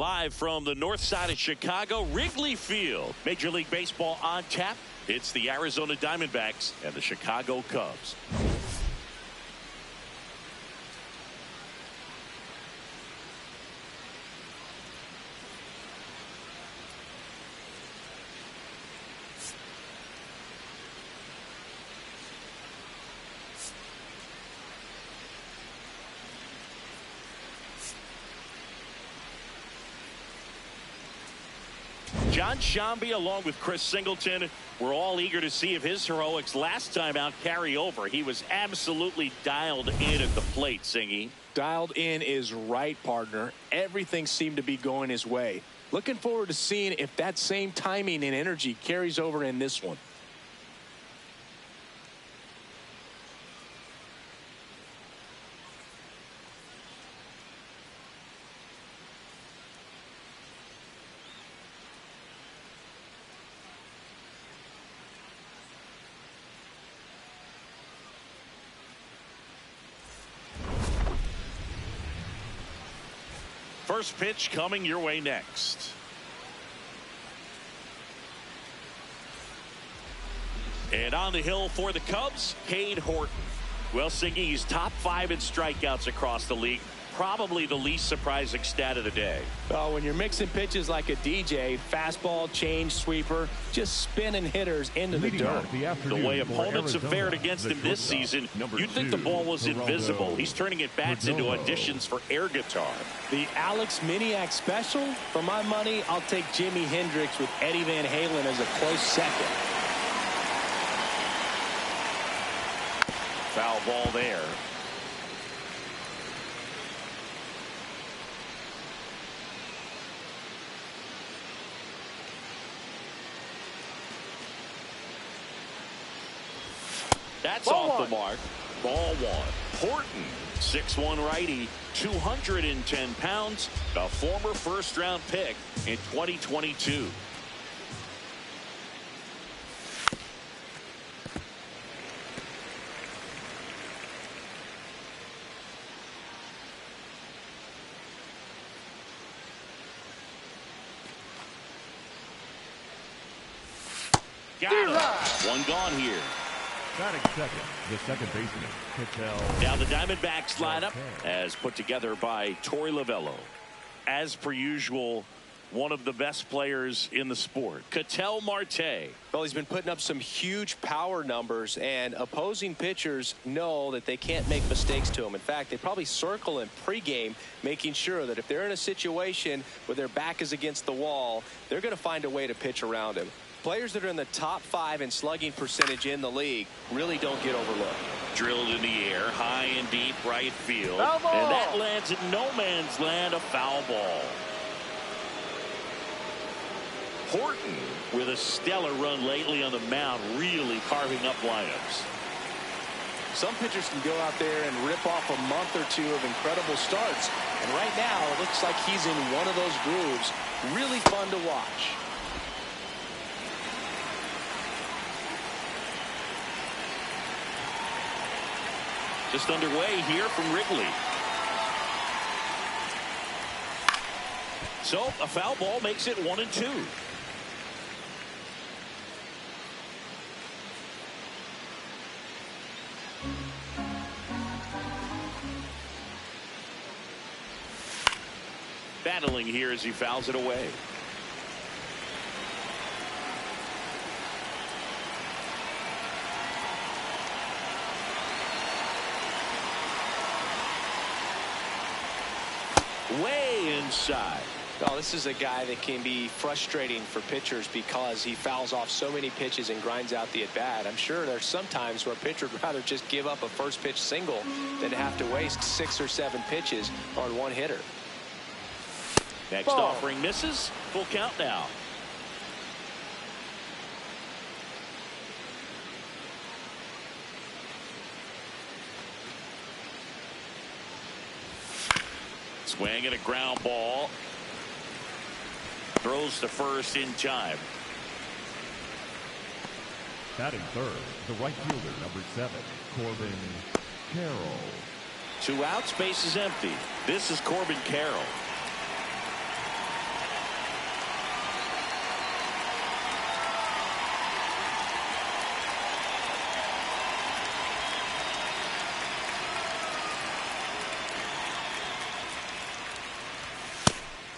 Live from the north side of Chicago, Wrigley Field. Major League Baseball on tap. It's the Arizona Diamondbacks and the Chicago Cubs. John Shambi along with Chris Singleton. We're all eager to see if his heroics last time out carry over. He was absolutely dialed in at the plate, Singy. Dialed in is right, partner. Everything seemed to be going his way. Looking forward to seeing if that same timing and energy carries over in this one. First pitch coming your way next. And on the hill for the Cubs, Cade Horton. Well, Singy, he's top 5 in strikeouts across the league. Probably the least surprising stat of the day. Well, when you're mixing pitches like a DJ, fastball, change, sweeper, just spinning hitters into the dirt. The way opponents have fared against him this season, you'd think the ball was invisible. He's turning at bats into auditions for air guitar. The Alex Miniak special? For my money, I'll take Jimi Hendrix with Eddie Van Halen as a close second. Foul ball there. That's off the mark. Ball 1. Horton, 6'1" righty, 210 pounds, a former first-round pick in 2022. Got it. One gone here. Batting second, the second baseman, Cattell. Now the Diamondbacks lineup as put together by Torey Lovello. As per usual, one of the best players in the sport, Cattell Marte. Well, he's been putting up some huge power numbers, and opposing pitchers know that they can't make mistakes to him. In fact, they probably circle him pregame, making sure that if they're in a situation where their back is against the wall, they're going to find a way to pitch around him. Players that are in the top 5 in slugging percentage in the league really don't get overlooked. Drilled in the air, high and deep right field. And that lands in no man's land, a foul ball. Horton with a stellar run lately on the mound, really carving up lineups. Some pitchers can go out there and rip off a month or 2 of incredible starts. And right now, it looks like he's in one of those grooves. Really fun to watch. Just underway here from Wrigley. So a foul ball makes it 1-2. Battling here as he fouls it away. Way inside. Oh, this is a guy that can be frustrating for pitchers because he fouls off so many pitches and grinds out the at-bat. I'm sure there's some times where a pitcher would rather just give up a first pitch single than have to waste 6 or 7 pitches on one hitter. Next offering misses. Full count now. Swing and a ground ball. Throws to first in time. Batting third, the right fielder, number 7, Corbin Carroll. 2 outs, base is empty. This is Corbin Carroll.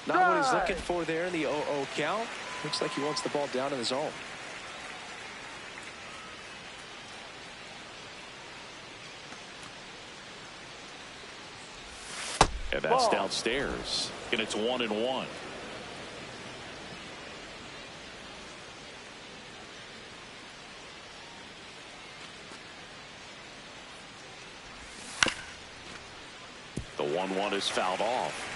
Not what he's looking for there in the 0-0 count. Looks like he wants the ball down in the zone. And that's downstairs. And it's 1-1. The 1-1 is fouled off.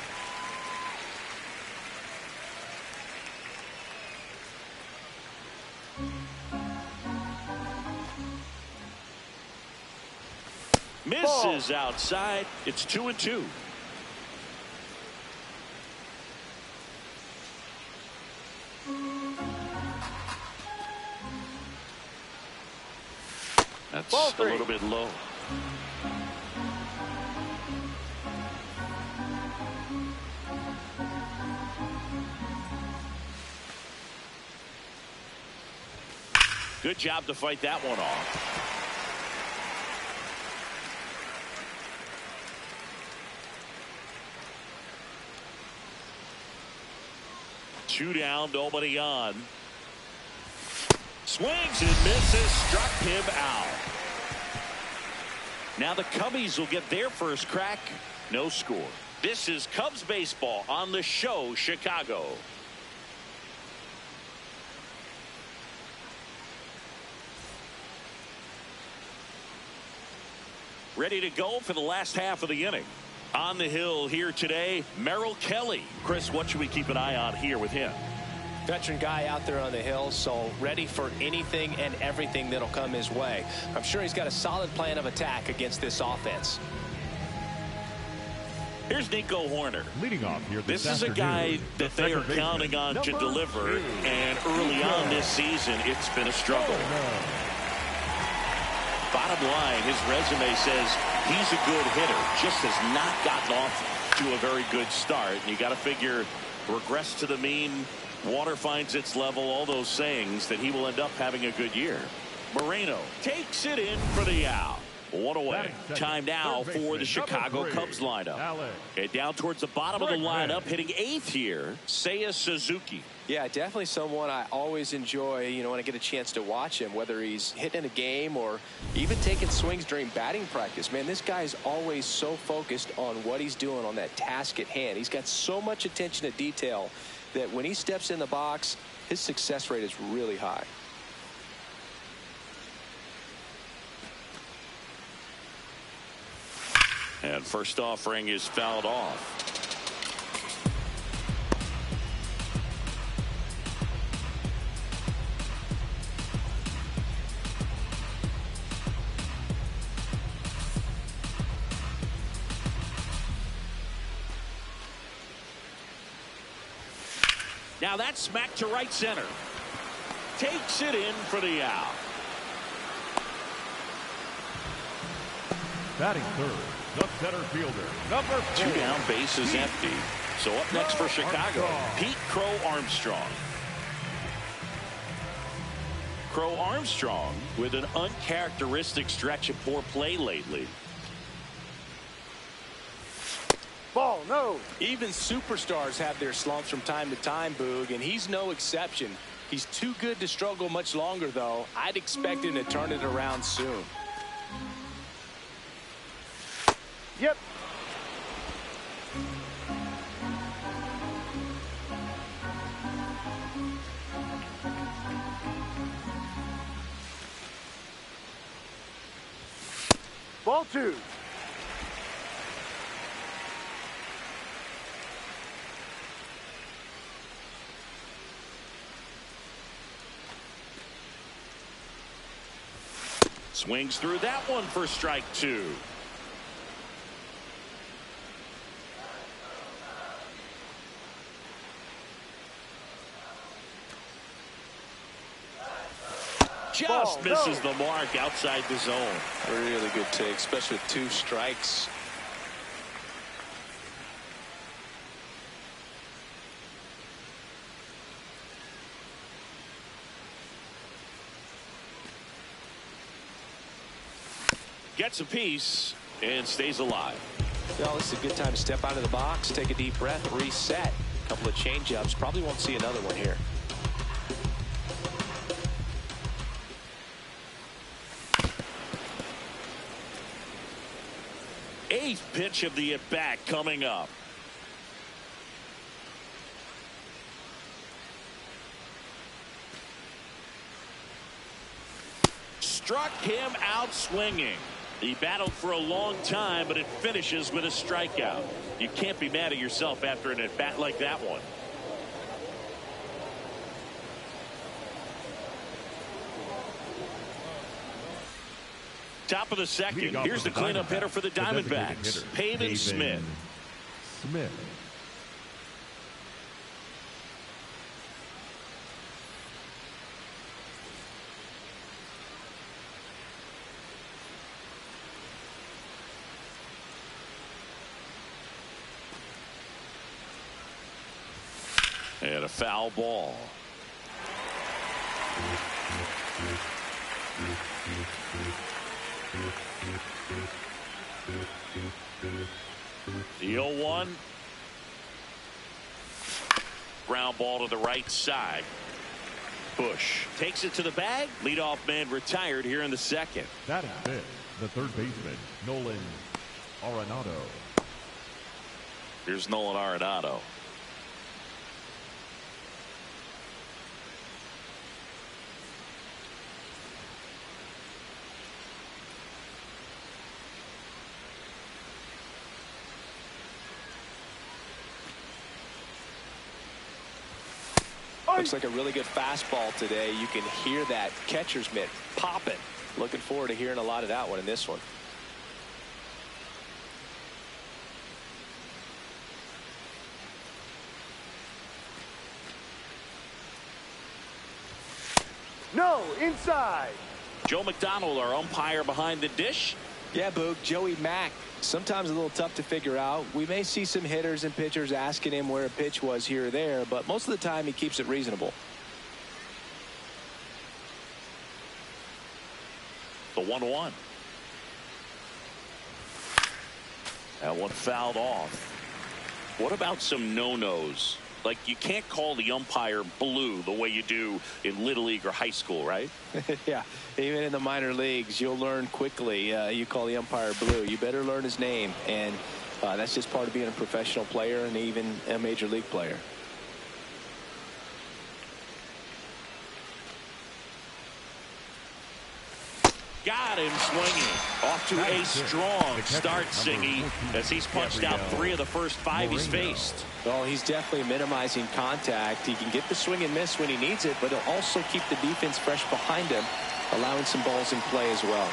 Misses outside. It's 2-2. That's a little bit low. Good job to fight that one off. Two down, nobody on. Swings and misses, struck him out. Now the Cubbies will get their first crack. No score. This is Cubs baseball on the show, Chicago. Ready to go for the last half of the inning. On the hill here today, Merrill Kelly. Chris, what should we keep an eye on here with him? Veteran guy out there on the hill, so ready for anything and everything that'll come his way. I'm sure he's got a solid plan of attack against this offense. Here's Nico Horner. Leading off here this is a guy that they are counting on to deliver, and early on this season, it's been a struggle. Bottom line, his resume says he's a good hitter, just has not gotten off to a very good start. And you got to figure, regress to the mean, water finds its level, all those sayings, that he will end up having a good year. Moreno takes it in for the out. One away. Time now for the Chicago Cubs lineup. And down towards the bottom of the lineup, hitting eighth here, Seiya Suzuki. Yeah, definitely someone I always enjoy, when I get a chance to watch him, whether he's hitting a game or even taking swings during batting practice. Man, this guy is always so focused on what he's doing on that task at hand. He's got so much attention to detail that when he steps in the box, his success rate is really high. And first offering is fouled off. Now that's smacked to right center. Takes it in for the out. Batting third, the center fielder, number 4. Two down, base is empty. So up next for Chicago, Pete Crow Armstrong. Crow Armstrong with an uncharacteristic stretch of poor play lately. Ball, no. Even superstars have their slumps from time to time, Boog, and he's no exception. He's too good to struggle much longer, though. I'd expect him to turn it around soon. Yep. Ball 2. Swings through that one for strike 2. Just misses the mark outside the zone. A really good take, especially with 2 strikes. Gets a piece and stays alive. Well, this is a good time to step out of the box, take a deep breath, reset. couple of change-ups. Probably won't see another one here. Eighth pitch of the at-bat coming up. Struck him out swinging. He battled for a long time, but it finishes with a strikeout. You can't be mad at yourself after an at-bat like that one. Top of the second. Here's the cleanup hitter for the Diamondbacks, Pavin Smith. And a foul ball. The 0-1. Ground ball to the right side. Bush takes it to the bag. Leadoff man retired here in the second. That is it. The third baseman, Nolan Arenado. Here's Nolan Arenado. Looks like a really good fastball today. You can hear that catcher's mitt popping. Looking forward to hearing a lot of that one in this one. No, inside. Joe McDonald, our umpire behind the dish. Yeah, Boog, Joey Mack, sometimes a little tough to figure out. We may see some hitters and pitchers asking him where a pitch was here or there, but most of the time he keeps it reasonable. The 1-1. That one fouled off. What about some no-nos? Like, you can't call the umpire blue the way you do in Little League or high school, right? Yeah, even in the minor leagues, you'll learn quickly. You call the umpire blue. You better learn his name, and that's just part of being a professional player and even a major league player. Got him swinging. Off to a strong start, Singy, as he's punched out 3 of the first 5 he's faced. Well, he's definitely minimizing contact. He can get the swing and miss when he needs it, but he'll also keep the defense fresh behind him, allowing some balls in play as well.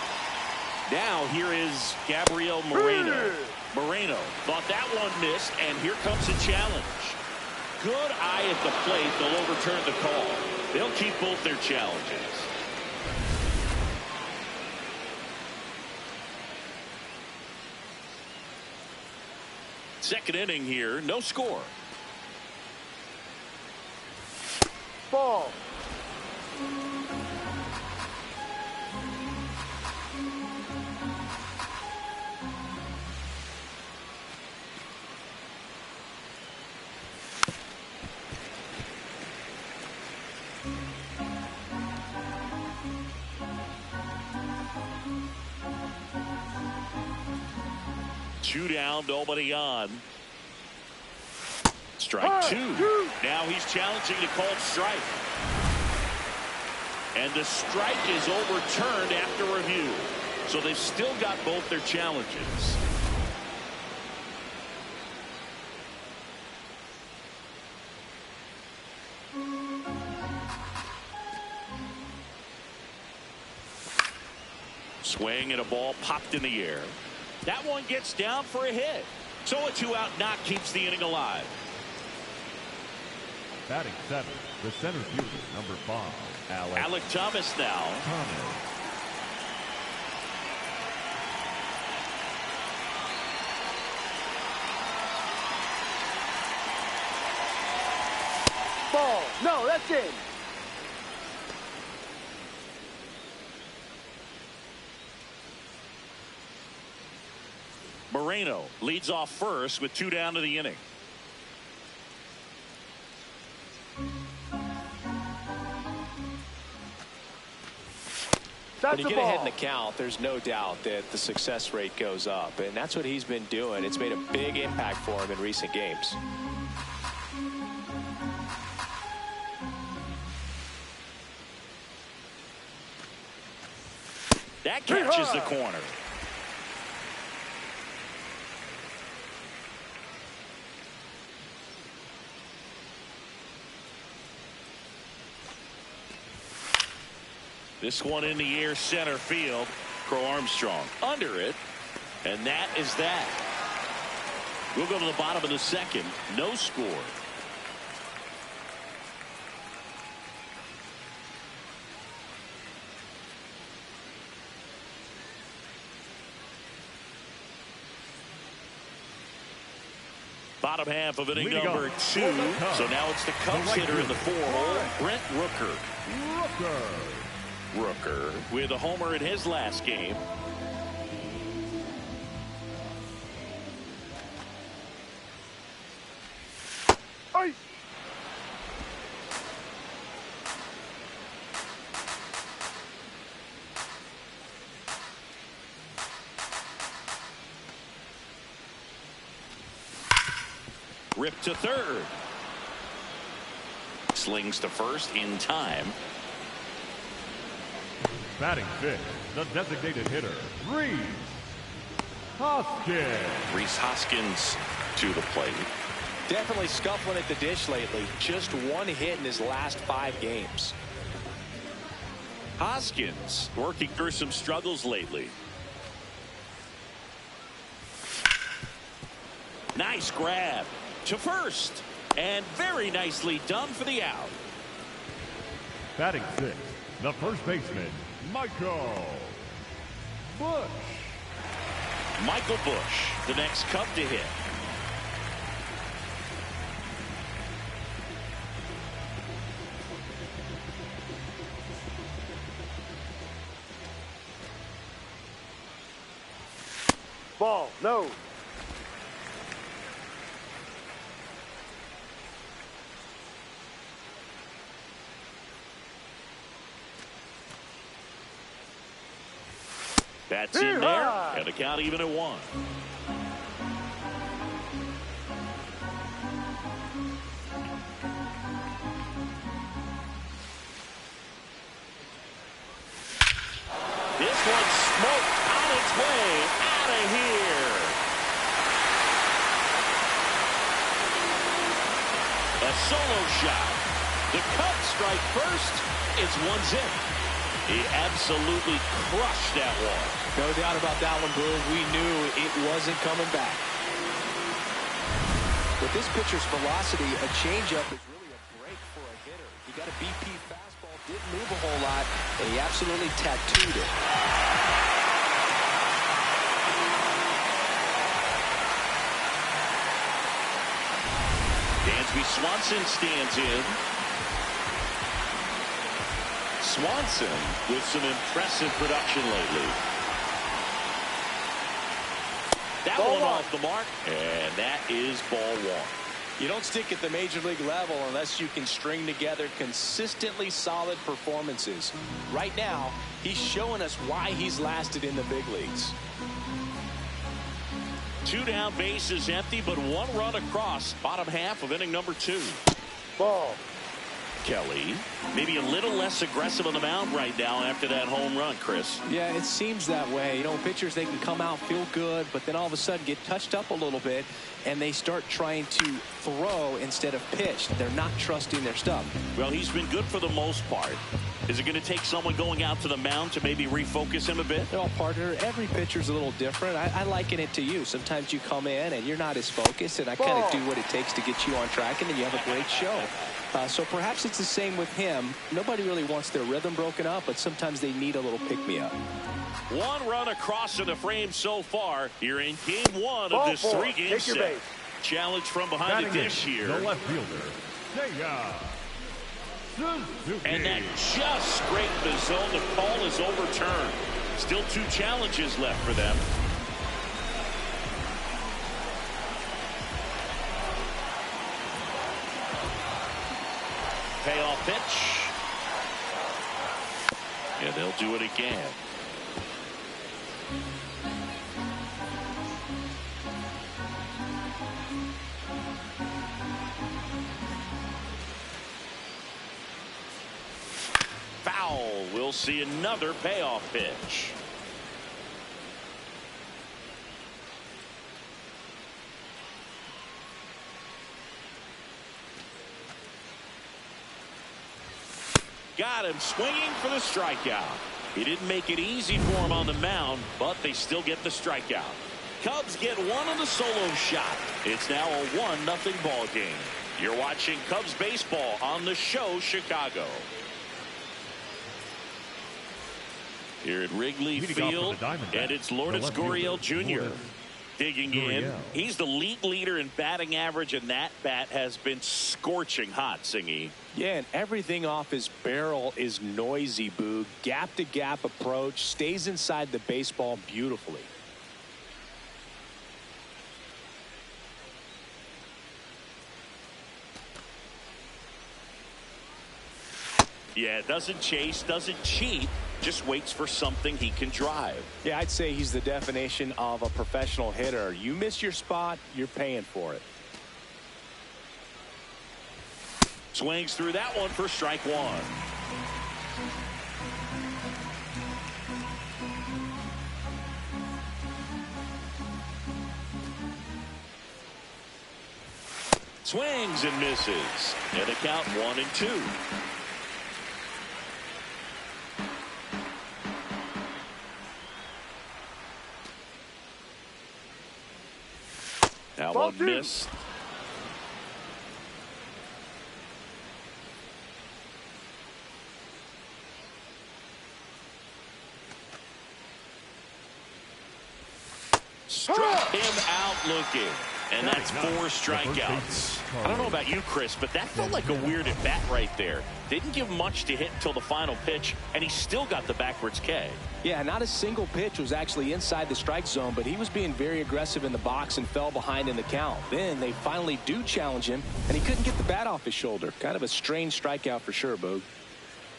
Now here is Gabriel Moreno. Moreno thought that one missed, and here comes a challenge. Good eye at the plate. They'll overturn the call. They'll keep both their challenges. Second inning here, no score. Ball. Two down, nobody on. Strike 2. Now he's challenging the called strike. And the strike is overturned after review. So they've still got both their challenges. Swing and a ball popped in the air. That one gets down for a hit. So a 2-out knock keeps the inning alive. Batting 7, the center fielder, number 5, Alec Thomas now. Ball. No, that's in. Moreno leads off first with 2 down to the inning. When you get ahead in the count, there's no doubt that the success rate goes up, and that's what he's been doing. It's made a big impact for him in recent games. That catches the corner. This one in the air, center field. Crow Armstrong under it, and that is that. We'll go to the bottom of the second. No score. Bottom half of inning number 2. So now it's the Cubs hitter in the 4-hole, Brent Rooker. Rooker with a homer in his last game. Hey. Ripped to third. Slings to first in time. Batting fifth, the designated hitter, Rhys Hoskins. Rhys Hoskins to the plate. Definitely scuffling at the dish lately. Just one hit in his last 5 games. Hoskins working through some struggles lately. Nice grab to first, and very nicely done for the out. Batting sixth, the first baseman, Michael Busch. Michael Busch, the next Cub to hit. Ball, no. That's in there, and the count even at 1. This one smoked on its way out of here. A solo shot. The Cubs strike first. It's 1-0. He absolutely crushed that one. No doubt about that one, Blue. We knew it wasn't coming back. With this pitcher's velocity, a changeup is really a break for a hitter. He got a BP fastball, didn't move a whole lot, and he absolutely tattooed it. Dansby Swanson stands in. Swanson with some impressive production lately. That one off the mark, and that is ball 1. You don't stick at the major league level unless you can string together consistently solid performances. Right now, he's showing us why he's lasted in the big leagues. 2 down, bases empty, but 1 run across. Bottom half of inning number 2. Ball. Kelly, maybe a little less aggressive on the mound right now after that home run, Chris. Yeah, it seems that way. You know, pitchers, they can come out, feel good, but then all of a sudden get touched up a little bit, and they start trying to throw instead of pitch. They're not trusting their stuff. Well, he's been good for the most part. Is it going to take someone going out to the mound to maybe refocus him a bit? No, partner, every pitcher's a little different. I liken it to you. Sometimes you come in and you're not as focused, and I kind of do what it takes to get you on track, and then you have a great show. So perhaps it's the same with him. Nobody really wants their rhythm broken up, but sometimes they need a little pick-me-up. 1 run across in the frame so far here in game 1 of this 3-game set. Challenge from behind the dish here. The left fielder, Seiya Suzuki. And that just scraped the zone. The call is overturned. Still 2 challenges left for them. Payoff pitch. And they'll do it again. Foul. We'll see another payoff pitch. Got him swinging for the strikeout. He didn't make it easy for him on the mound, but they still get the strikeout. Cubs get one on the solo shot. It's now a 1-0 ball game. You're watching Cubs baseball on the show Chicago. Here at Wrigley Field, and it's Lourdes Gurriel Jr. digging in. He's the league leader in batting average, and that bat has been scorching hot, Singy. Yeah, and everything off his barrel is noisy, Boog. Gap-to-gap approach, stays inside the baseball beautifully. Yeah, doesn't chase, doesn't cheat, just waits for something he can drive. Yeah, I'd say he's the definition of a professional hitter. You miss your spot, you're paying for it. Swings through that one for strike one. Swings and misses. And a count 1-2. That one missed. Struck him out looking. And that's 4 strikeouts. I don't know about you, Chris, but that felt like a weird at bat right there. Didn't give much to hit until the final pitch, and he still got the backwards K. Yeah, not a single pitch was actually inside the strike zone, but he was being very aggressive in the box and fell behind in the count. Then they finally do challenge him, and he couldn't get the bat off his shoulder. Kind of a strange strikeout for sure, Boog.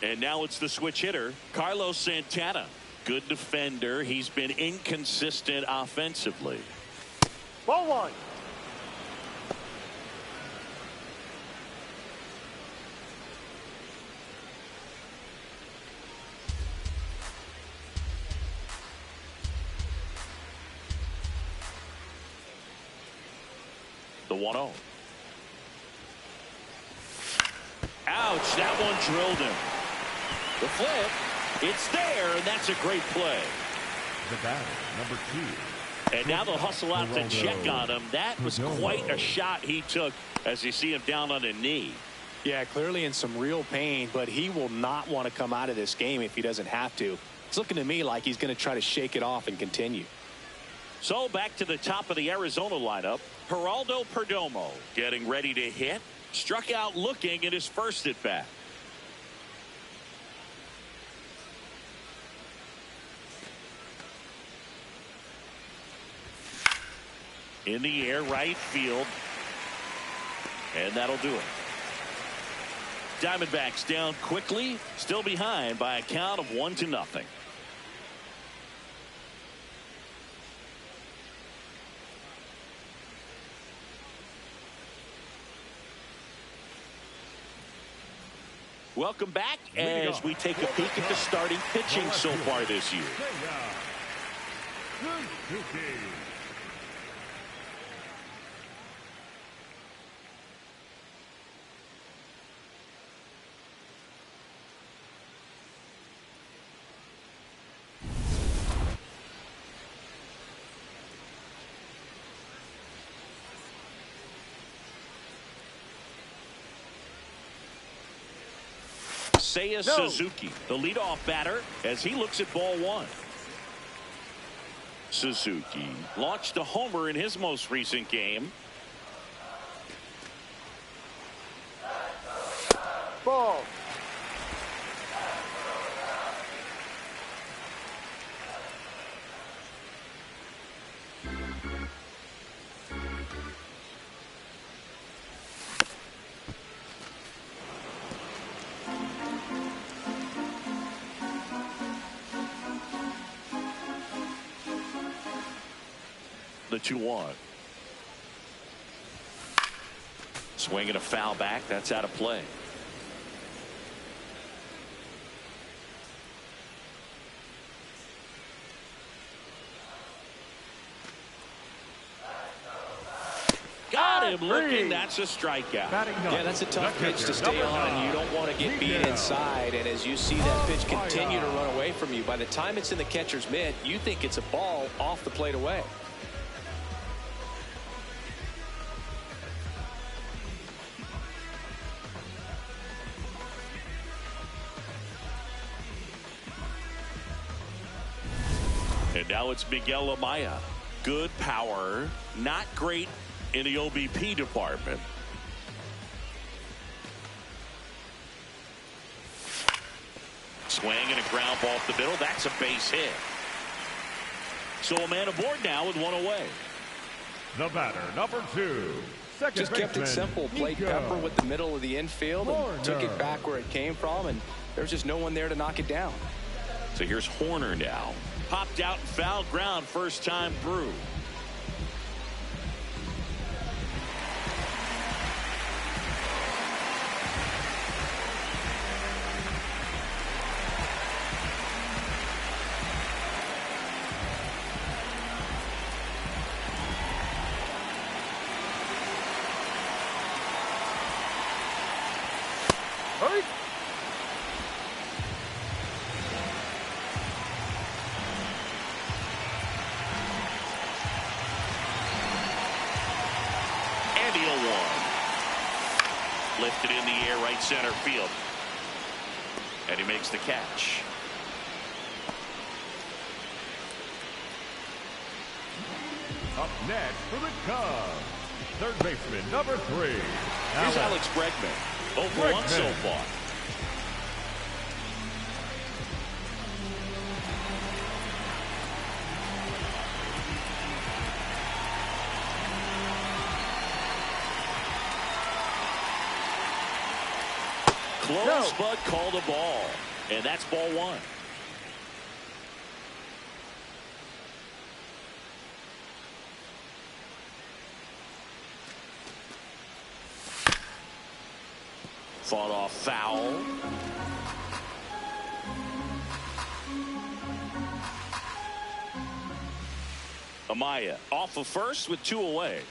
And now it's the switch hitter, Carlos Santana. Good defender. He's been inconsistent offensively. Ball one. The 1-0. Ouch, that one drilled him. The flip, it's there, and that's a great play. The batter, number 2. And now they'll hustle out to check on him. That was quite a shot he took as you see him down on a knee. Yeah, clearly in some real pain, but he will not want to come out of this game if he doesn't have to. It's looking to me like he's going to try to shake it off and continue. So back to the top of the Arizona lineup, Geraldo Perdomo getting ready to hit. Struck out looking at his first at bat. In the air, right field. And that'll do it. Diamondbacks down quickly, still behind by a count of 1-0. Welcome back as we take a peek at the starting pitching so far this year. Seiya Suzuki, the leadoff batter, as he looks at ball one. Suzuki launched a homer in his most recent game. Ball. The 2-1. Swinging a foul back. That's out of play. Got him looking. That's a strikeout. Yeah, that's a tough pitch to stay on, and you don't want to get beat inside. And as you see that pitch continue to run away from you, by the time it's in the catcher's mitt, you think it's a ball off the plate away. And now it's Miguel Amaya. Good power, not great in the OBP department. Swing and a ground ball up the middle. That's a base hit. So a man aboard now with one away. The batter, number 2. Just kept it simple. Played pepper with the middle of the infield and took it back where it came from, and there's just no one there to knock it down. So here's Horner now. Popped out and foul ground first time through. Hurry. And he'll one. Lifted in the air right center field. And he makes the catch. Up next for the Cubs, third baseman, number 3. Here's Alex Bregman. 0 for 1 so far. Close, but called a ball. And that's ball 1. Fought off foul. Amaya off of first with 2 away.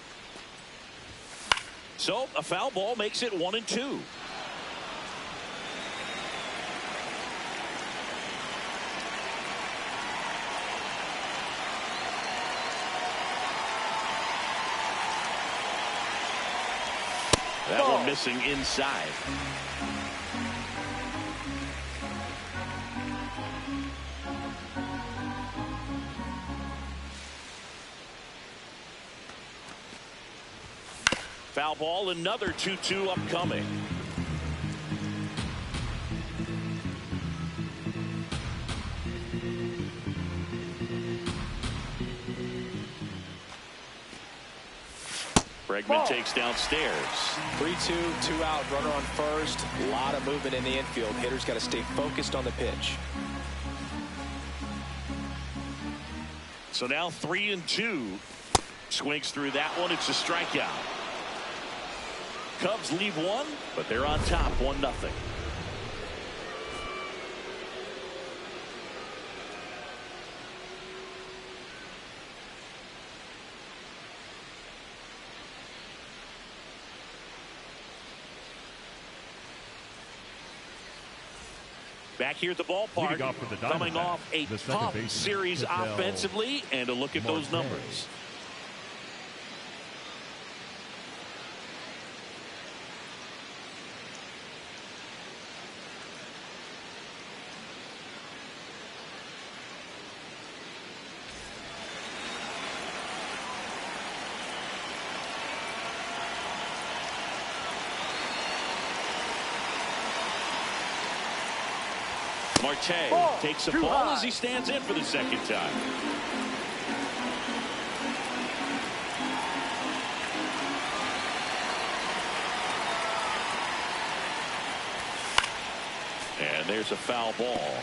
So a foul ball makes it 1-2. That one missing inside. Foul ball, another 2-2 upcoming. Bregman takes downstairs. 3-2, 2 out, runner on first. A lot of movement in the infield. Hitter's got to stay focused on the pitch. So now 3-2. Swings through that one. It's a strikeout. Cubs leave one, but they're on top 1-0. Back here at the ballpark, coming off a tough series offensively, and a look at those numbers. Marte takes a ball as he stands in for the second time. And there's a foul ball.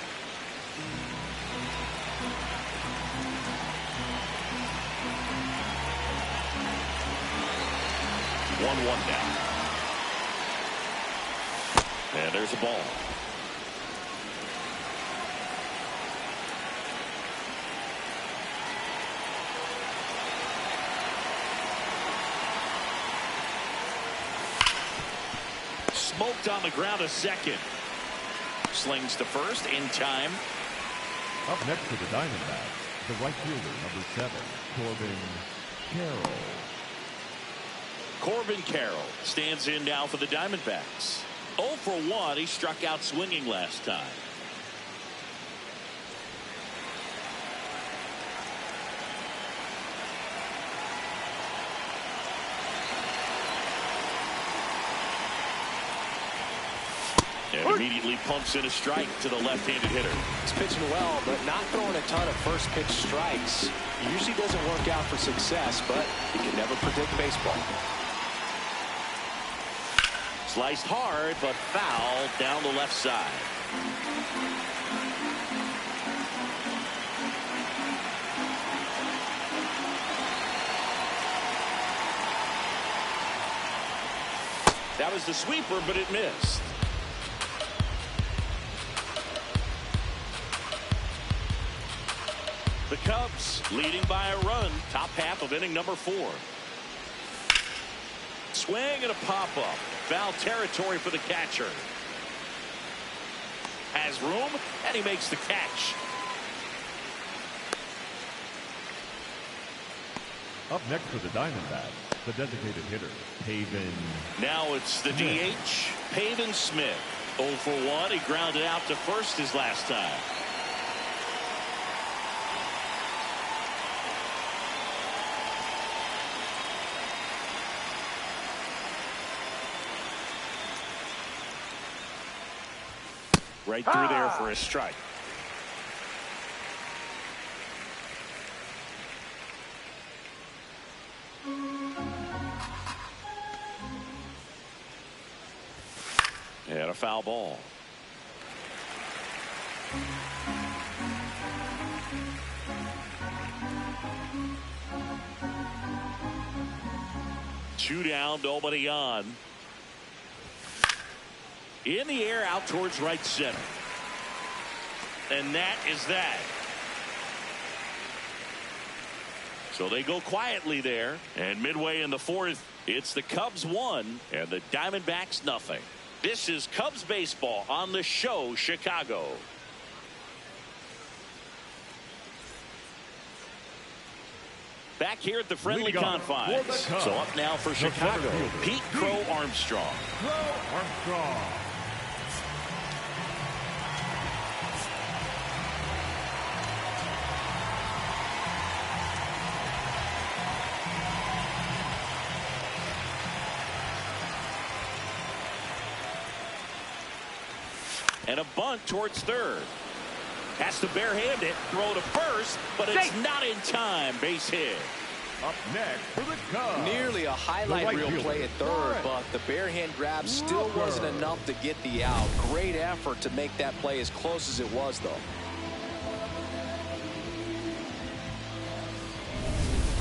1-1 now. And there's a ball. Smoked on the ground a second. Slings to first in time. Up next to the Diamondbacks, the right fielder, number 7, Corbin Carroll. Corbin Carroll stands in now for the Diamondbacks. 0 for 1. He struck out swinging last time. And immediately pumps in a strike to the left-handed hitter. He's pitching well, but not throwing a ton of first pitch strikes. He usually doesn't work out for success, but you can never predict baseball. Sliced hard, but foul down the left side. That was the sweeper, but it missed. The Cubs leading by a run, top half of inning number 4. Swing and a pop-up. Foul territory for the catcher. Has room, and he makes the catch. Up next for the Diamondbacks, the designated hitter, Pavin. Now it's the DH, Pavin Smith. 0 for 1. He grounded out to first his last time. Right through there for a strike. And a foul ball. Two down, nobody on. In the air, out towards right center. And that is that. So they go quietly there. And midway in the 4th, it's the Cubs 1 and the Diamondbacks nothing. This is Cubs baseball on the show, Chicago. Back here at the friendly confines. So up now for Chicago, Pete Crow Armstrong. Crow Armstrong. And a bunt towards third. Has to barehand it, throw to first, but it's not in time. Base hit. Up next for the Cubs. Nearly a highlight reel play at third, but the barehand grab still wasn't enough to get the out. Great effort to make that play as close as it was, though.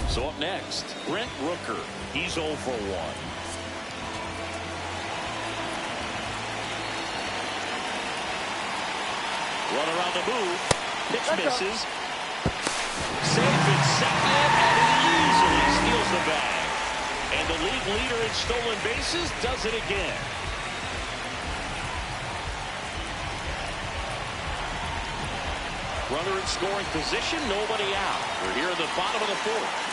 So up next, Brent Rooker. He's 0 for 1. Run around the move. Pitch misses. Safe at second, and he easily steals the bag. And the league leader in stolen bases does it again. Runner in scoring position, nobody out. We're here in the bottom of the 4th.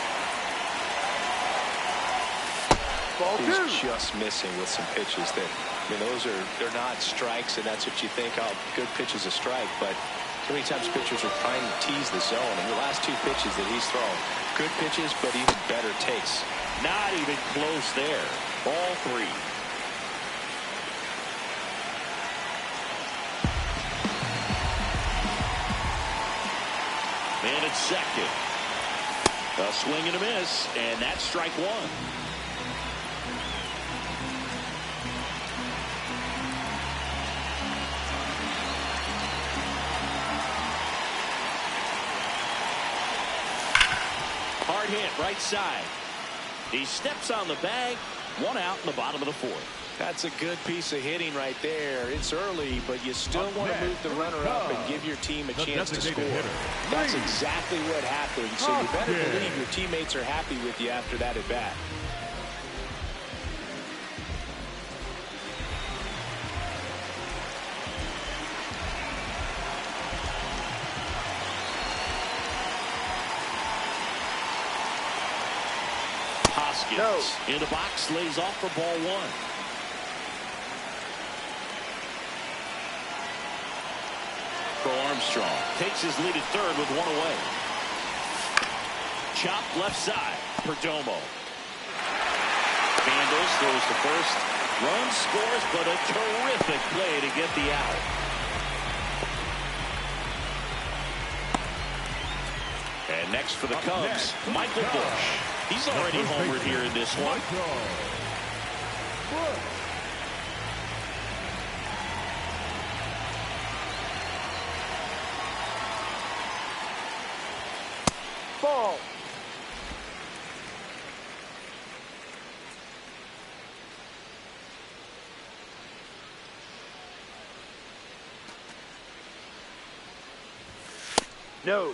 He's just missing with some pitches that, I mean, they're not strikes, and that's what you think, oh, good pitch is a strike, but so many times pitchers are trying to tease the zone, and the last 2 pitches that he's thrown, good pitches, but even better takes. Not even close there. All 3. And it's second. A swing and a miss, and that's strike 1. Hard hit, right side. He steps on the bag, One out in the bottom of the fourth. That's a good piece of hitting right there. It's early, but you still want to move the runner up and give your team a chance to score. That's exactly what happened, so you better believe your teammates are happy with you after that at bat. Hoskins in the box, lays off for ball one. Armstrong takes his lead at third with one away. Chop left side. Perdomo handles, throws to first. Run scores, but a terrific play to get the out. And next for the Cubs, Michael Busch. He's already homered here in this one. Ball. No.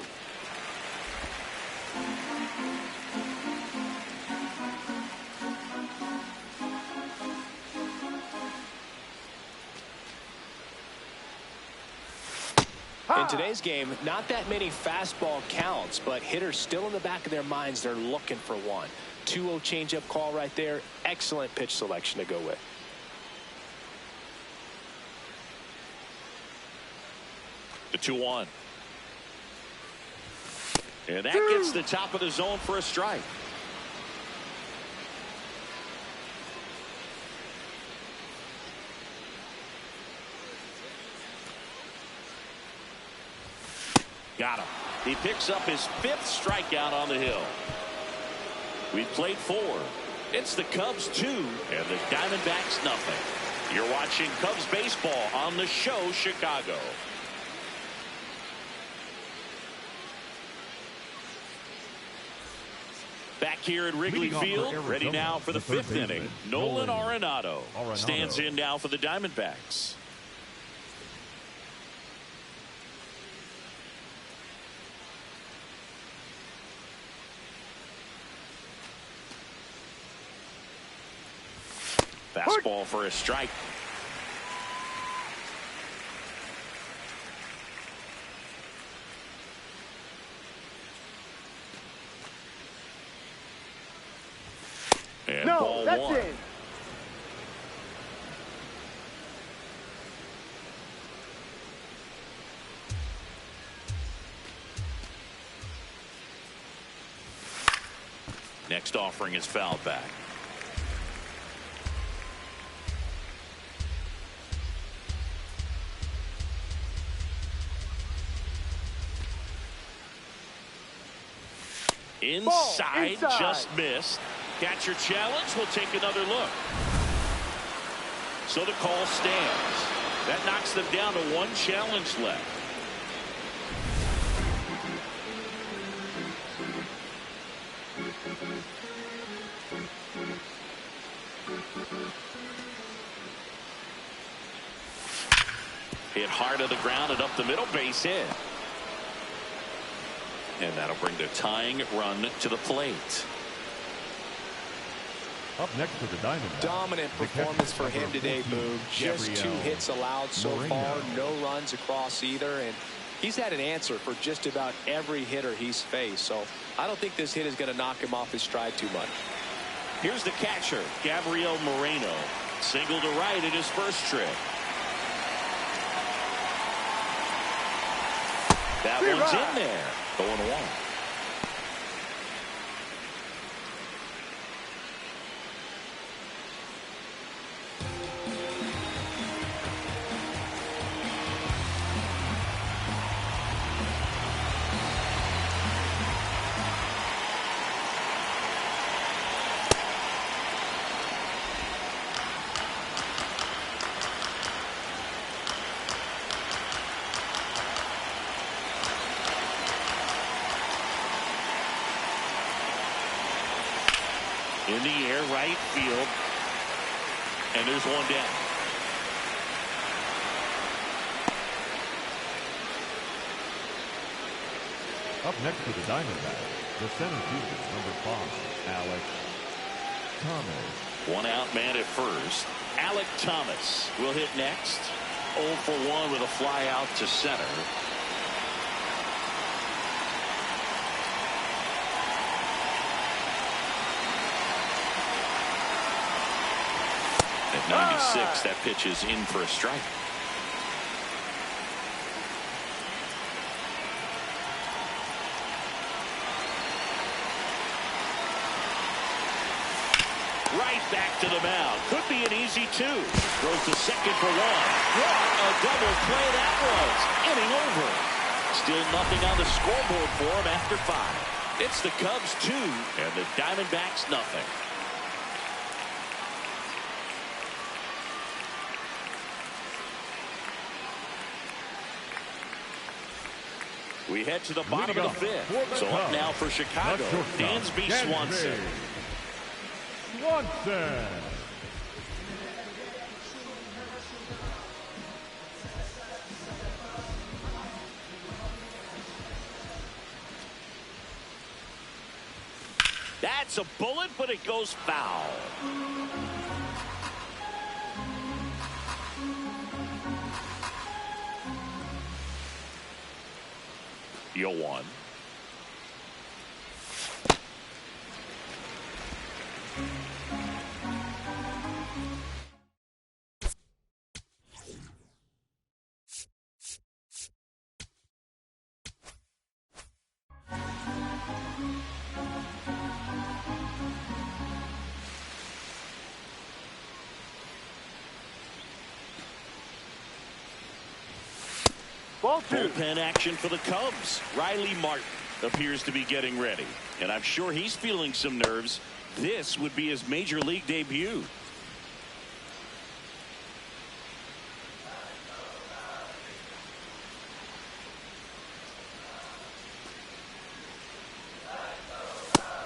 In today's game, not that many fastball counts, but hitters still in the back of their minds, they're looking for one. 2-0 changeup call right there. Excellent pitch selection to go with. The 2-1. And that gets the top of the zone for a strike. Got him. He picks up his 5th strikeout on the hill. We've played 4. It's the Cubs 2 and the Diamondbacks nothing. You're watching Cubs baseball on the show Chicago. Back here at Wrigley Field, ready now for the 5th inning. Nolan Arenado stands in now for the Diamondbacks. Fastball for a strike. And ball that's one. it. Next offering is fouled back. Inside, just missed. Catcher challenge. We'll take another look. So the call stands. That knocks them down to 1 challenge left. Hit hard to the ground and up the middle, base hit. And that'll bring the tying run to the plate. Up next for the Diamondbacks. Dominant performance for him today, Boog. Just 2 hits allowed so far. No runs across either. And he's had an answer for just about every hitter he's faced. So I don't think this hit is going to knock him off his stride too much. Here's the catcher, Gabriel Moreno. Single to right in his first trip. That one's in there. 0-1. In the air, right field. And there's one down. Up next for the Diamondbacks, the center fielder, number 5, Alex Thomas. One out man at first. Alec Thomas will hit next. 0 for 1 with a fly out to center. At 96, that pitch is in for a strike. Right back to the mound. Could be an easy 2. Throws to second for 1. What a double play that was. Inning over. Still nothing on the scoreboard for him after 5. It's the Cubs 2 and the Diamondbacks nothing. We head to the bottom of the 5th. So up now for Chicago, Dansby Swanson. That's a bullet, but it goes foul. You'll one. Bullpen action for the Cubs. Riley Martin appears to be getting ready, and I'm sure he's feeling some nerves. This would be his major league debut.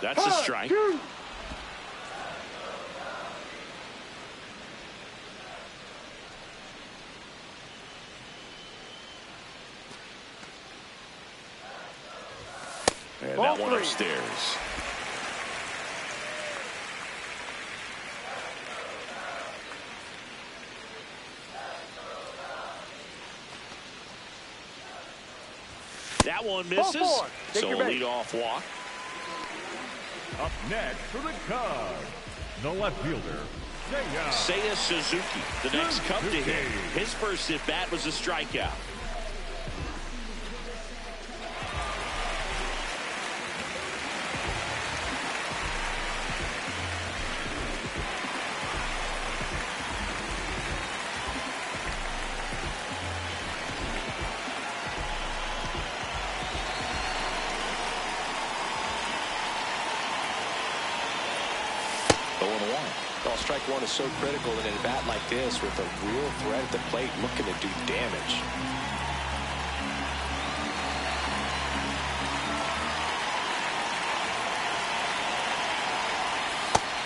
That's a strike. And that one upstairs. That one misses. So a leadoff walk. Up next for the Cubs, the left fielder, Seiya Suzuki, the next Cub to hit. His first at bat was a strikeout. Well, strike one is so critical in a bat like this with a real threat at the plate looking to do damage.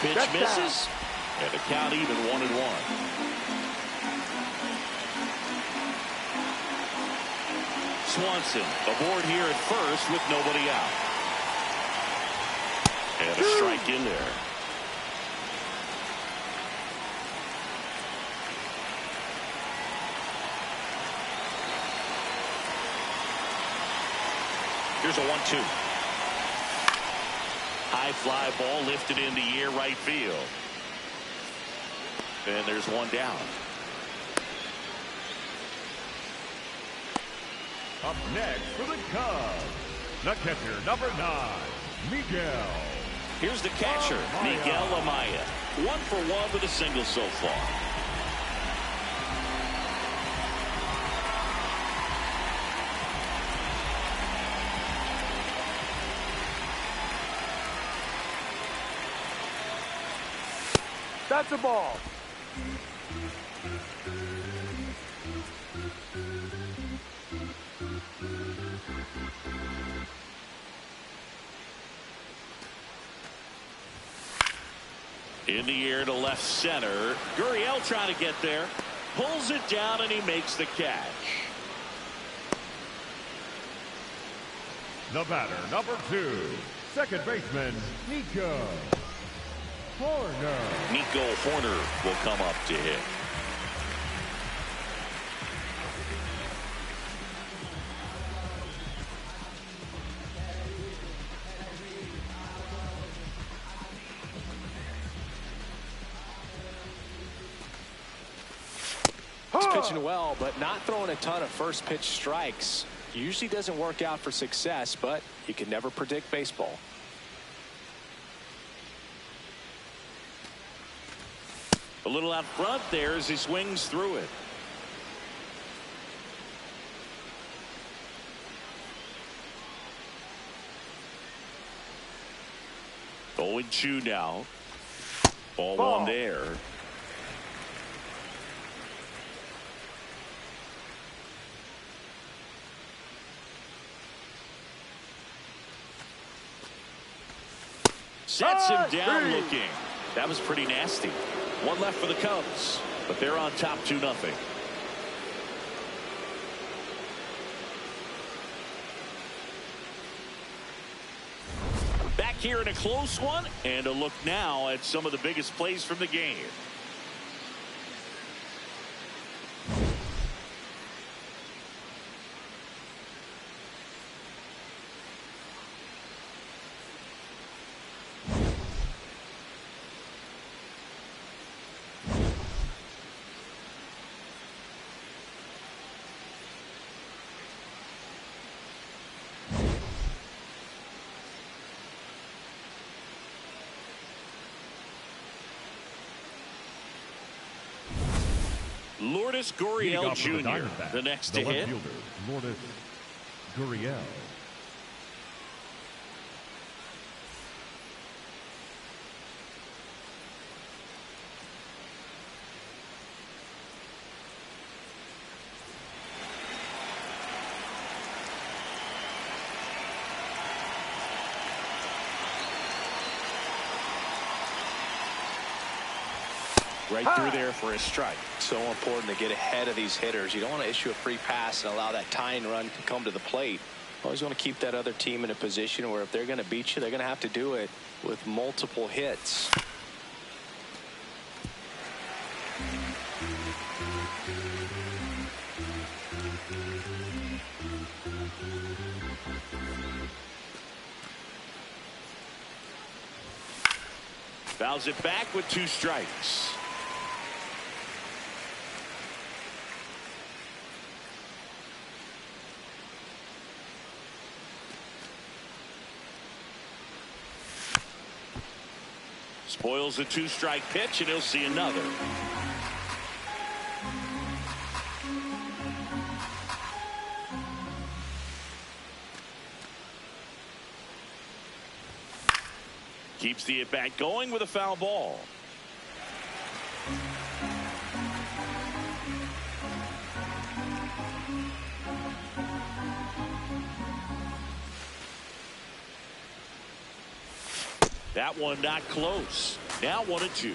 Pitch misses, and the count even 1-1. Swanson aboard here at first with nobody out. And a strike in there. Here's a 1-2. High fly ball lifted in the air right field. And there's one down. Up next for the Cubs, the catcher, number 9, Miguel. Here's the catcher, Miguel Amaya. 1 for 1 with a single so far. That's a ball. In the air to left center. Gurriel trying to get there. Pulls it down and he makes the catch. The batter, number 2, second baseman, Nico Horner. Nico Horner will come up to hit. He's pitching well, but not throwing a ton of first pitch strikes. Usually doesn't work out for success, but you can never predict baseball. A little out front there as he swings through it. Oh, and 2 now. Ball 1 there. Sets him down looking. That was pretty nasty. 1 left for the Cubs, but they're on top 2-0. Back here in a close one, and a look now at some of the biggest plays from the game. Lourdes Gurriel Jr., the next to hit. Lourdes Gurriel. Right through there for a strike. So important to get ahead of these hitters. You don't want to issue a free pass and allow that tying run to come to the plate. Always want to keep that other team in a position where if they're going to beat you, they're going to have to do it with multiple hits. Fouls it back with 2 strikes. Spoils the 2-strike pitch, and he'll see another. Keeps the at-bat going with a foul ball. That one not close. Now 1-2.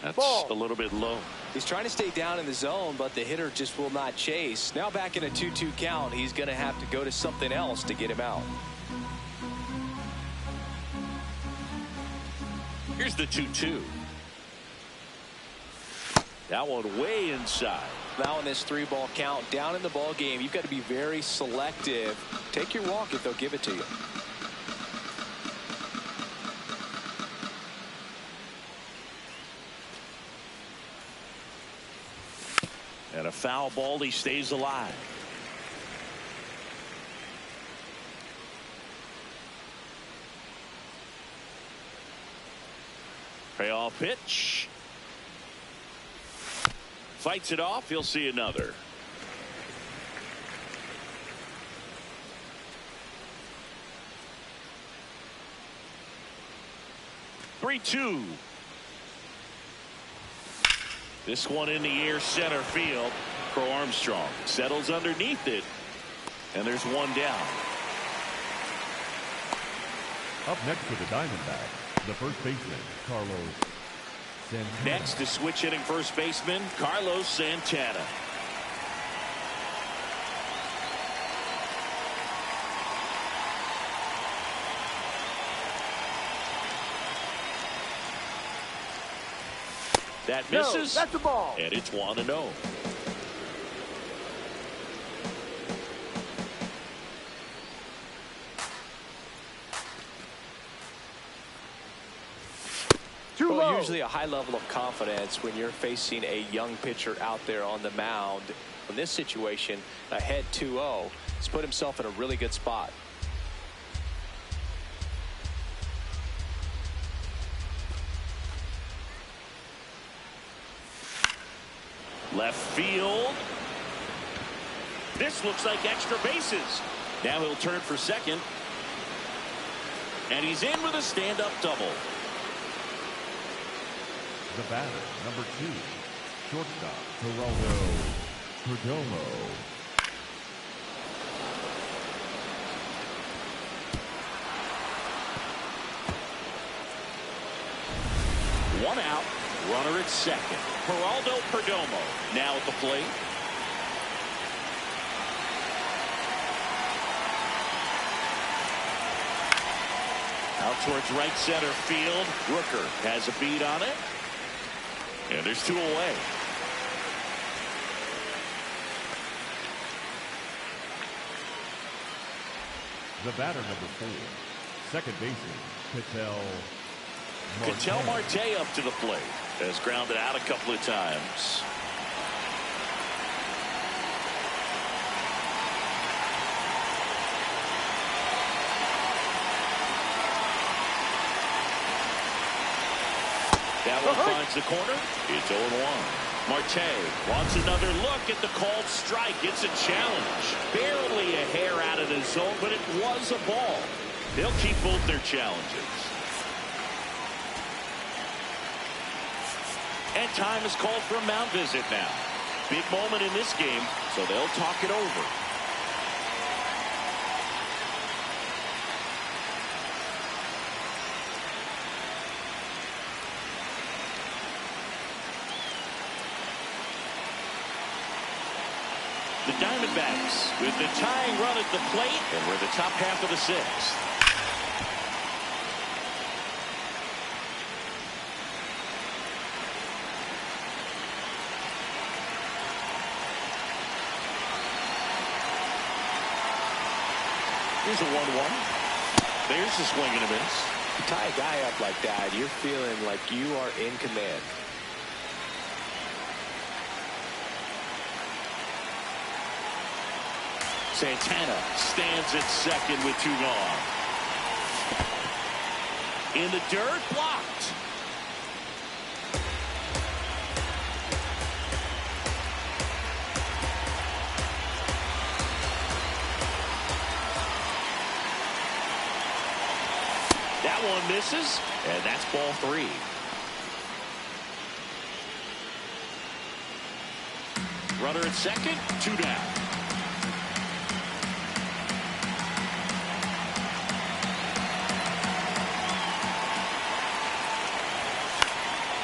That's a little bit low. He's trying to stay down in the zone, but the hitter just will not chase. Now back in a 2-2 count, he's going to have to go to something else to get him out. Here's the 2-2. That one way inside. Now in this 3-ball count, down in the ball game, you've got to be very selective. Take your walk if they'll give it to you. And a foul ball, he stays alive. Payoff pitch. Fights it off. He'll see another. This one in the air center field. Crow Armstrong settles underneath it, and there's one down. Up next for the Diamondbacks, the first baseman, Carlos Santana. Next is switch hitting first baseman Carlos Santana. That misses. No, that's a ball. And it's 1-0. Well, usually a high level of confidence when you're facing a young pitcher out there on the mound. In this situation, ahead 2-0, he's put himself in a really good spot. Left field. This looks like extra bases. Now he'll turn for second. And he's in with a stand-up double. The batter, number 2, shortstop, Geraldo Perdomo. One out, runner at second. Geraldo Perdomo now at the plate. Out towards right center field. Rooker has a beat on it. And there's 2 away. The batter, number 4, second baseman, Ketel Marte up to the plate. Has grounded out a couple of times. That one finds the corner. It's 0-1. Marte wants another look at the called strike. It's a challenge. Barely a hair out of the zone, but it was a ball. They'll keep both their challenges. And time is called for a mound visit now. Big moment in this game, so they'll talk it over. The Diamondbacks with the tying run at the plate, and we're the top half of the 6th. Here's a 1-1. There's a swing and a miss. You tie a guy up like that, you're feeling like you are in command. Santana stands at second with 2 gone. In the dirt, blocked. That one misses, and that's ball 3. Runner at second, 2 down.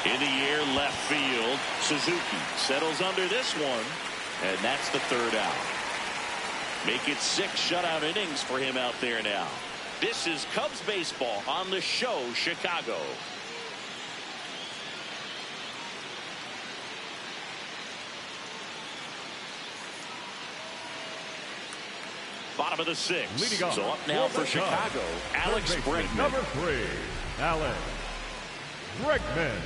In the air, left field. Suzuki settles under this one, and that's the 3rd out. Make it 6 shutout innings for him out there now. This is Cubs baseball on the show, Chicago. Bottom of the 6th. Leading off, so up now for Chicago, Alex Bregman. Number 3, Alex Bregman.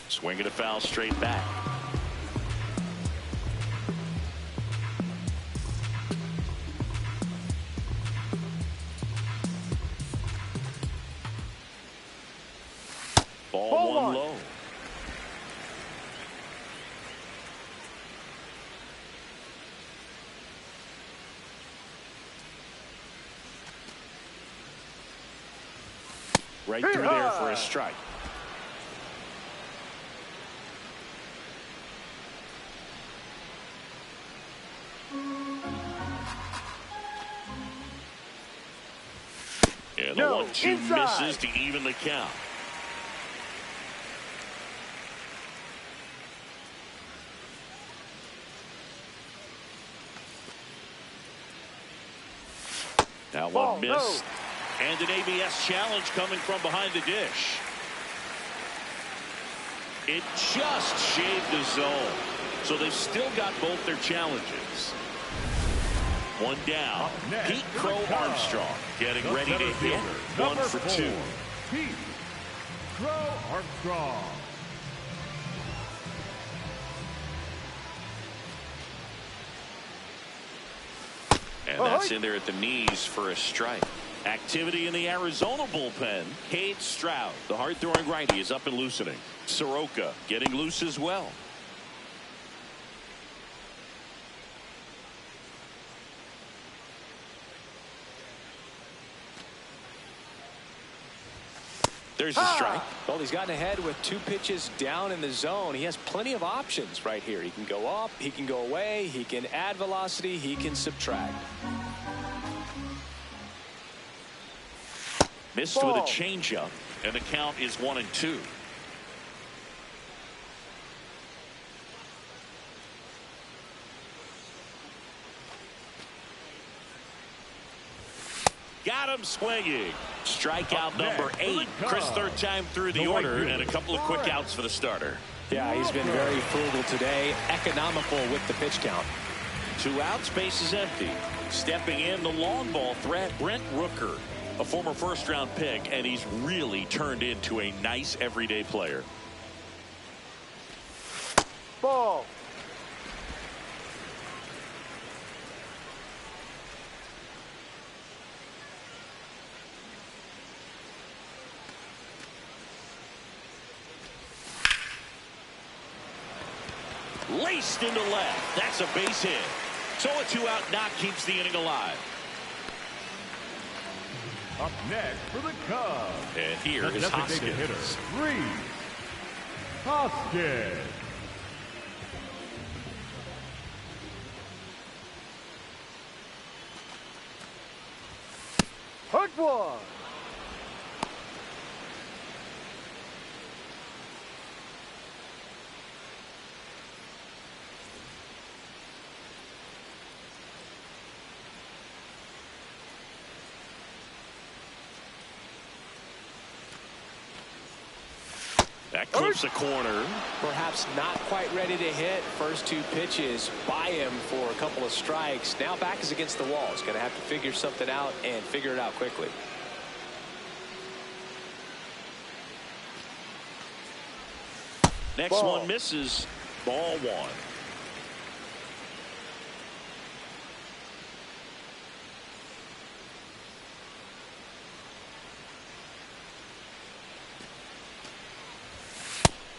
Swinging a foul straight back. Ball 1 low. right through there for a strike. And the 1-2 misses to even the count. Now one missed. And an ABS challenge coming from behind the dish. It just shaved the zone. So they've still got both their challenges. One down. Pete Crow Armstrong getting ready to hit. 1 for 2. Pete Crow Armstrong. And that's in there at the knees for a strike. Activity in the Arizona bullpen. Cade Stroud, the hard-throwing righty, is up and loosening. Soroka getting loose as well. There's a strike. Well, he's gotten ahead with 2 pitches down in the zone. He has plenty of options right here. He can go up, he can go away, he can add velocity, he can subtract. Missed with a changeup, and the count is 1-2. Got him swinging. Strikeout number 8. Chris, third time through the order, and a couple of quick outs for the starter. Yeah, he's been very frugal today. Economical with the pitch count. 2 outs, base is empty. Stepping in, the long ball threat, Brent Rooker, a former first-round pick, and he's really turned into a nice everyday player. Ball. Laced into left. That's a base hit. So a 2-out knock keeps the inning alive. Up next for the Cubs. And here is Hoskins. Hitter, Reese Hoskins. Hurt one. That clips a corner. Perhaps not quite ready to hit. First 2 pitches by him for a couple of strikes. Now back is against the wall. He's going to have to figure something out and figure it out quickly. Next one misses. Ball 1.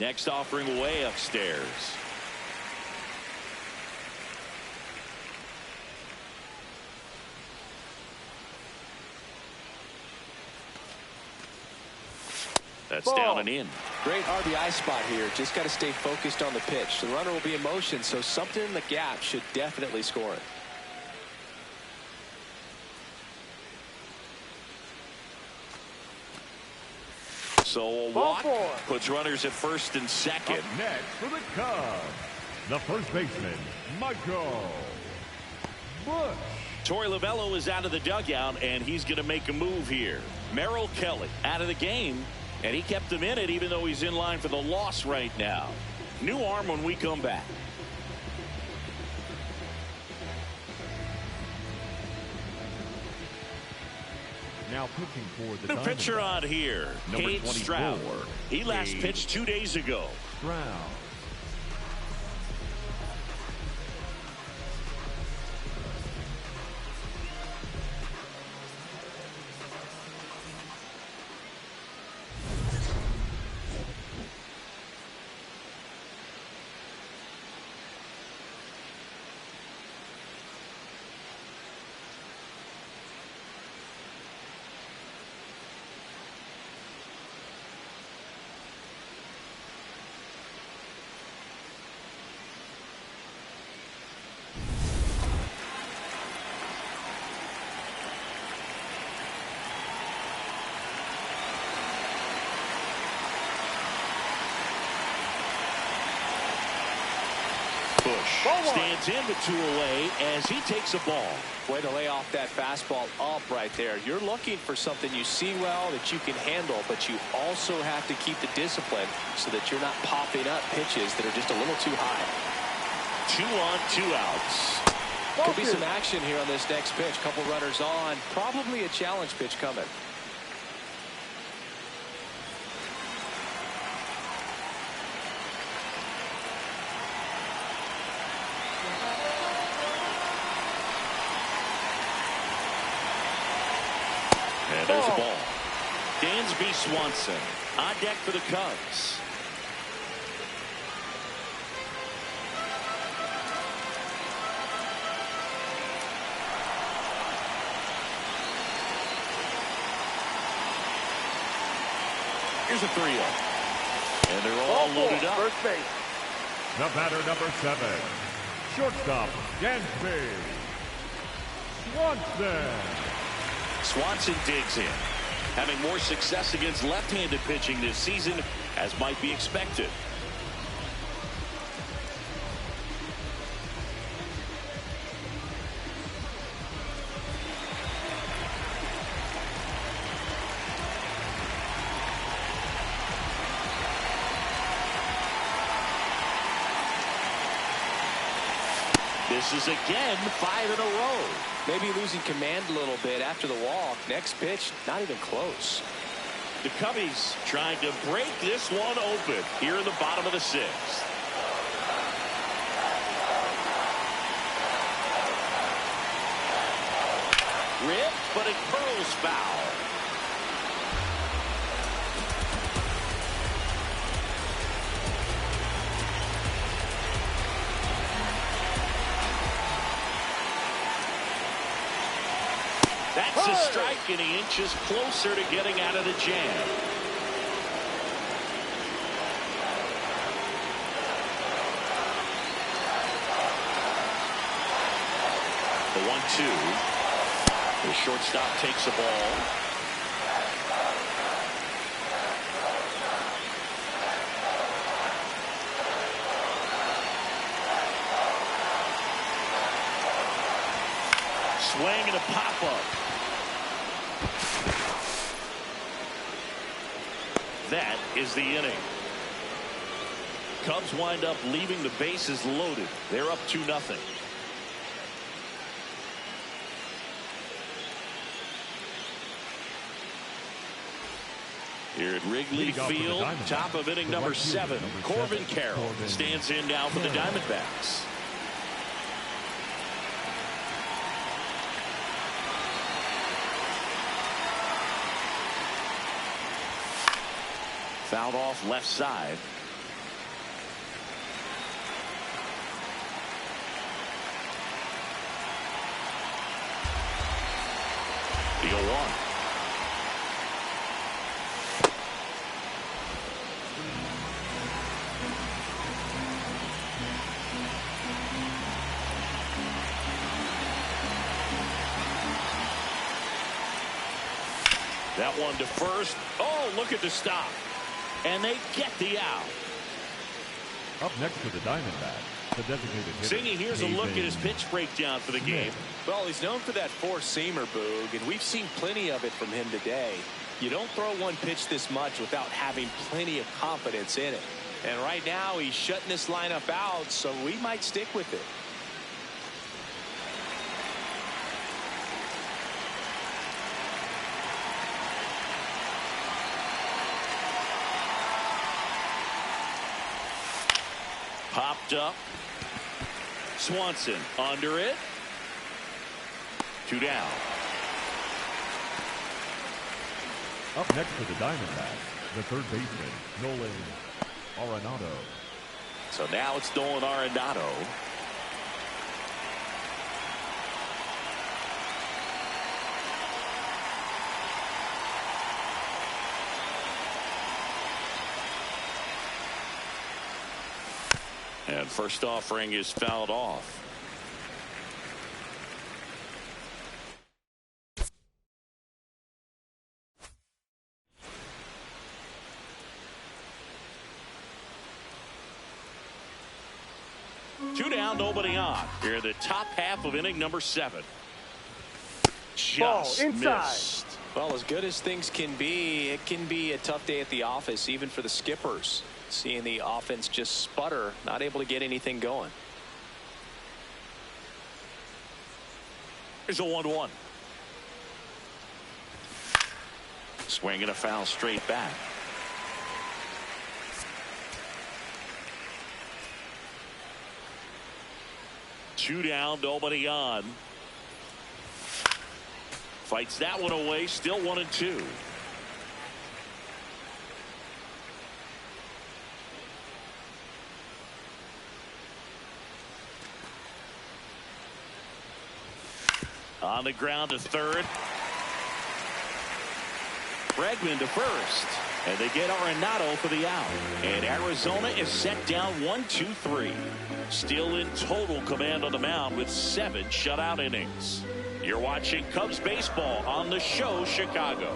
Next offering way upstairs. That's down and in. Great RBI spot here. Just got to stay focused on the pitch. The runner will be in motion, so something in the gap should definitely score it. So a walk puts runners at first and second. Up next for the Cubs, the first baseman, Michael Bush. Torey Lovullo is out of the dugout, and he's going to make a move here. Merrill Kelly out of the game, and he kept him in it even though he's in line for the loss right now. New arm when we come back. Now pitching for the New pitcher on here, Cade Stroud. He last pitched 2 days ago. Stroud. Bush stands in with 2 away as he takes a ball. Way to lay off that fastball up right there. You're looking for something you see well that you can handle, but you also have to keep the discipline so that you're not popping up pitches that are just a little too high. 2 on, 2 outs. Could be some action here on this next pitch. Couple runners on. Probably a challenge pitch coming. And there's a ball. Dansby Swanson on deck for the Cubs. Here's a 3-0. And they're all loaded up. First base. The batter, number 7, shortstop, Dansby Swanson. Swanson digs in, having more success against left-handed pitching this season, as might be expected. This is again 5 in a row. Maybe losing command a little bit after the walk. Next pitch, not even close. The Cubbies trying to break this one open here in the bottom of the 6th. Ripped, but it curls foul. That's a strike, and he inches closer to getting out of the jam. The 1-2. The shortstop takes the ball. Swing and a pop-up. That is the inning. Cubs wind up leaving the bases loaded. They're up 2-0. Here at Wrigley Field, top of inning number 7, Corbin Carroll stands in now for the Diamondbacks. Fouled off left side. The 0-1. That one to first. Oh, look at the stop. And they get the out. Up next for the Diamondbacks, the designated hitter. Zingy, here's a look at his pitch breakdown for the game. Well, he's known for that four-seamer, Boog, and we've seen plenty of it from him today. You don't throw one pitch this much without having plenty of confidence in it. And right now, he's shutting this lineup out, so we might stick with it. Popped up. Swanson under it. 2 down. Up next for the Diamondbacks, the third baseman, Nolan Arenado. So now it's Nolan Arenado. And first offering is fouled off. 2 down, nobody on. Here in the top half of inning number 7. Ball Just inside. missed. Well, as good as things can be, it can be a tough day at the office, even for the skippers. Seeing the offense just sputter, not able to get anything going. Here's a 1-1. Swing and a foul straight back. Two down, nobody on. Fights that one away, still 1-2. On the ground to third. Bregman to first. And they get Arenado for the out. And Arizona is set down 1-2-3. Still in total command on the mound with 7 shutout innings. You're watching Cubs baseball on the show Chicago.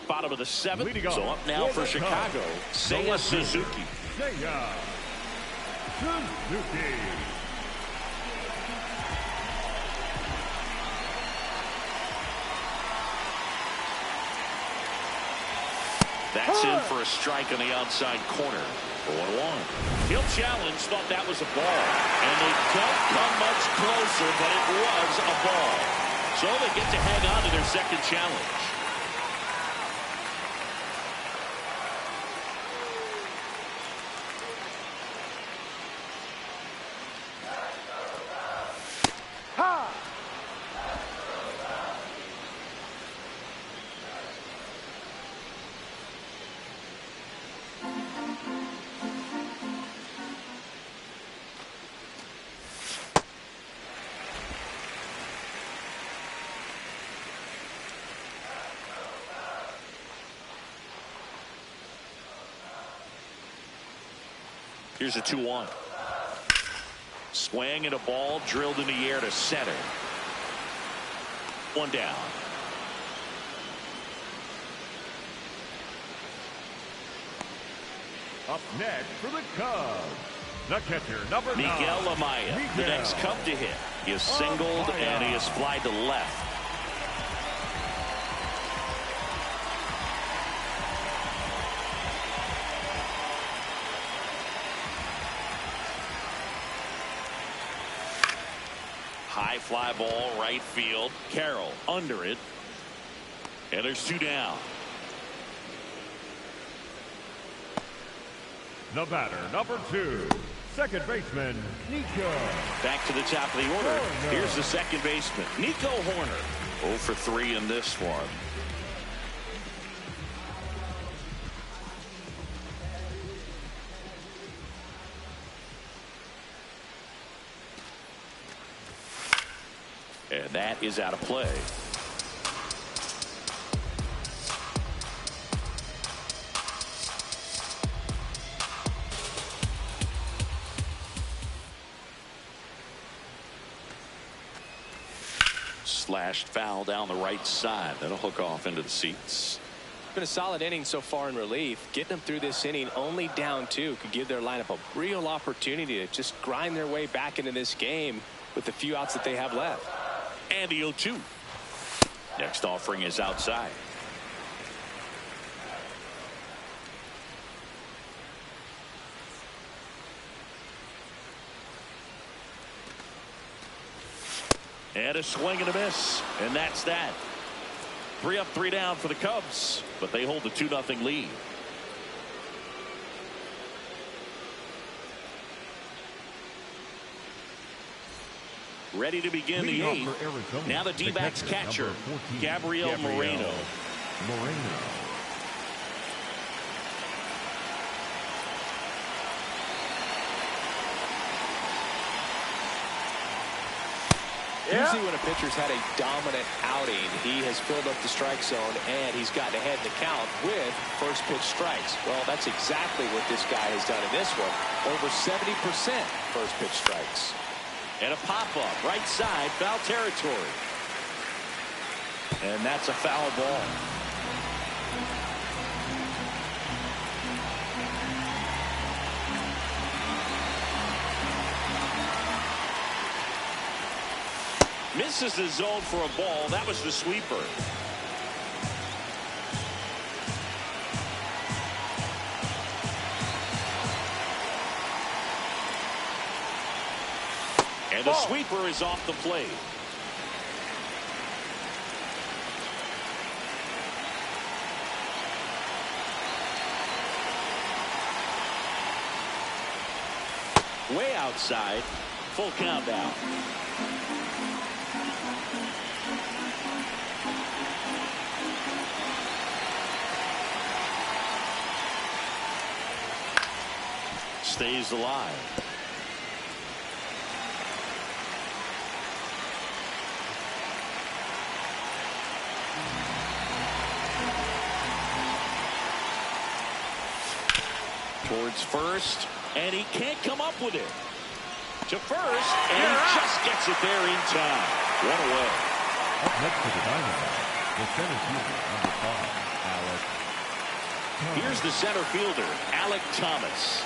Bottom of the 7th. So up now for Chicago. Seiya Suzuki. Seiya Suzuki. That's in for a strike on the outside corner. 1-1. He'll challenge, thought that was a ball. And they don't come much closer, but it was a ball. So they get to hang on to their second challenge. Ha! Here's a 2-1. Swing and a ball drilled in the air to center. 1 down. Up next for the Cubs, the catcher, number 9. Miguel Amaya, the next Cub to hit. He is singled and he is flied to left. High fly ball, right field. Carroll under it. And there's 2 down. The batter, number 2, second baseman, Nico. Back to the top of the order. Here's the second baseman, Nico Hoerner. 0 for 3 in this one. And that is out of play. Slashed foul down the right side. That'll hook off into the seats. Been a solid inning so far in relief. Getting them through this inning only down 2 could give their lineup a real opportunity to just grind their way back into this game with the few outs that they have left. And the 0-2. Next offering is outside. And a swing and a miss. And that's that. 3 up, 3 down for the Cubs. But they hold the 2-0 lead. Ready to begin the 8th. Now the D-backs catcher, Gabriel Moreno. Usually when a pitcher's had a dominant outing, he has filled up the strike zone and he's gotten ahead in the count with first pitch strikes. Well, that's exactly what this guy has done in this one. Over 70% first pitch strikes. And a pop-up, right side, foul territory. And that's a foul ball. Misses the zone for a ball. That was the sweeper. And the sweeper is off the plate. Way outside. Full count now. Stays alive. Towards first, and he can't come up with it. To first, and he just gets it there in time. One away. Up next to the Diamondbacks, the center fielder, number 5, Alex Thomas. Here's the center fielder, Alec Thomas.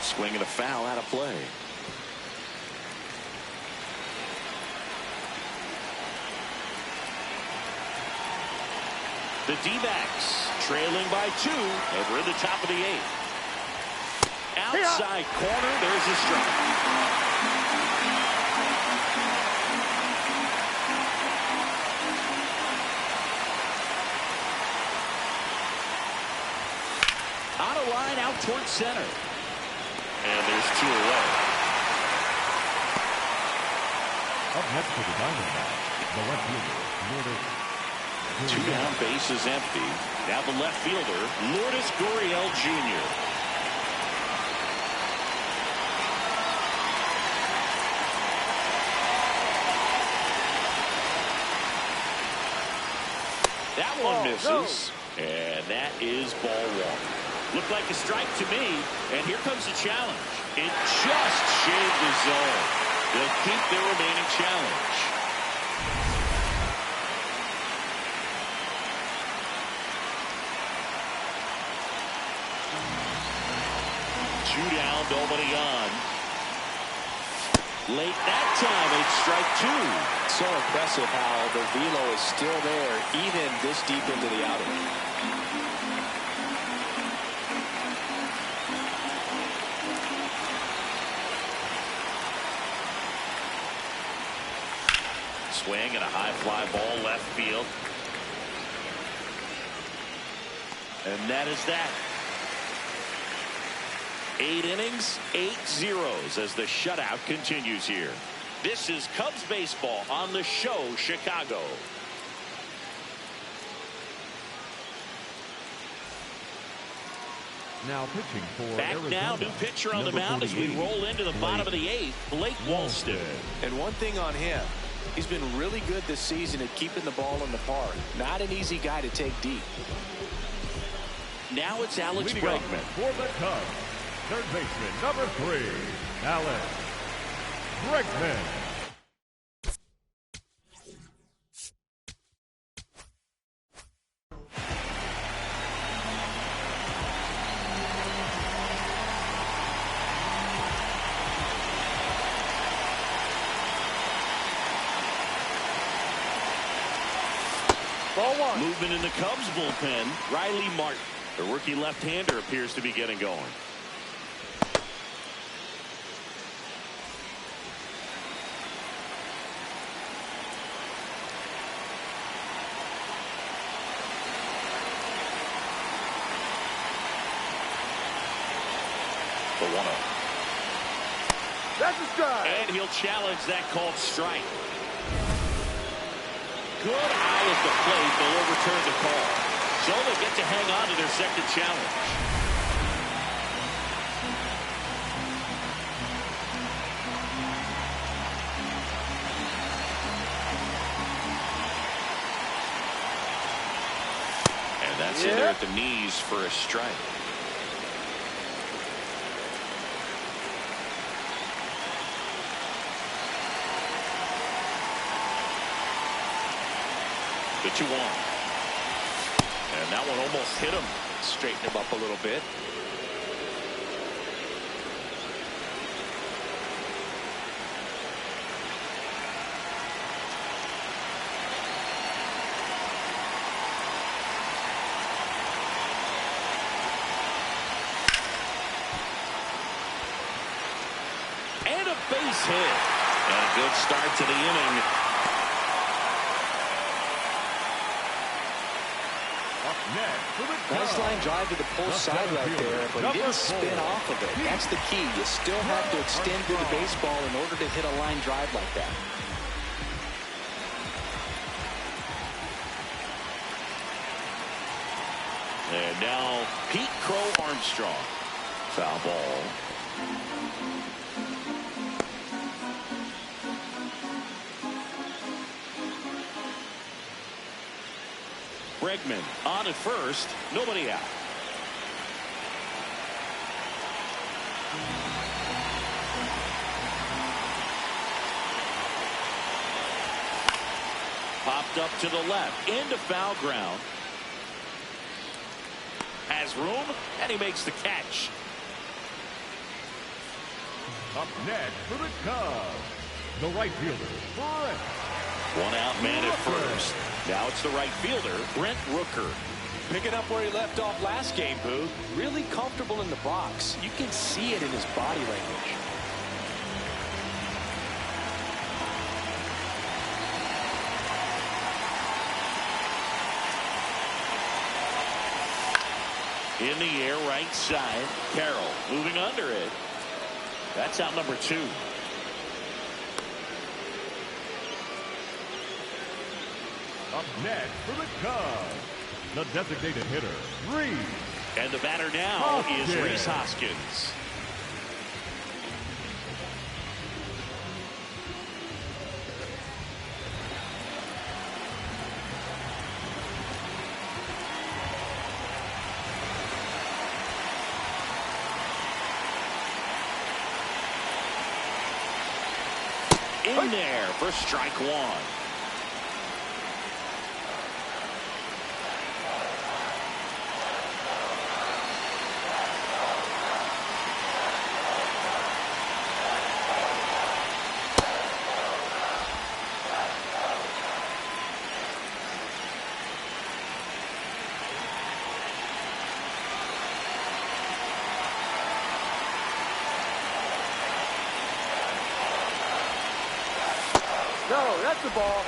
Swing and a foul out of play. The D-backs trailing by 2, and we're in the top of the 8th. Outside corner, there's a strike. Out of line, out towards center. And there's 2 away. Up next to the Diamondbacks, the left fielder, Lourdes. 2 down, bases empty. Now the left fielder, Lourdes Gurriel Jr. That one misses, and that is ball 1. Looked like a strike to me, and here comes the challenge. It just shaved the zone. They'll keep their remaining challenge. Two down, nobody on. Late that time, it's strike 2. So impressive how the velo is still there, even this deep into the outing. Swing and a high fly ball left field. And that is that. 8 innings, 8 zeros as the shutout continues here. This is Cubs baseball on the show, Chicago. Now pitching for Back Arizona, now, new pitcher on the mound as we roll into the bottom of the 8th, Blake Walston. And one thing on him, he's been really good this season at keeping the ball in the park. Not an easy guy to take deep. Now it's Alex Leading off Bregman. for the Cubs, third baseman, number 3, Alex Bregman. Ball 1. Movement in the Cubs bullpen. Riley Martin, the rookie left-hander, appears to be getting going. The 1-0. That's a strike. And he'll challenge that called strike. Good eye at the plate. They'll overturn the call. So they get to hang on to their second challenge. And that's in there at the knees for a strike. The 2-1. And that one almost hit him. Straighten him up a little bit. And a base hit. And a good start to the inning. Nice line drive to the pull side right there, but he didn't spin off of it. That's the key. You still have to extend through the baseball in order to hit a line drive like that. And now Pete Crow Armstrong. Foul ball. Bregman on at first, nobody out. Popped up to the left, into foul ground. Has room, and he makes the catch. Up next for the Cubs, the right fielder, Brent. One out man at first. Now it's the right fielder, Brent Rooker. Picking up where he left off last game, Boo. Really comfortable in the box. You can see it in his body language. In the air, right side. Carroll moving under it. That's out number 2. Up next for the Cubs, the designated hitter, Reese. And the batter now is Rhys Hoskins. In there for strike 1. No, that's the ball.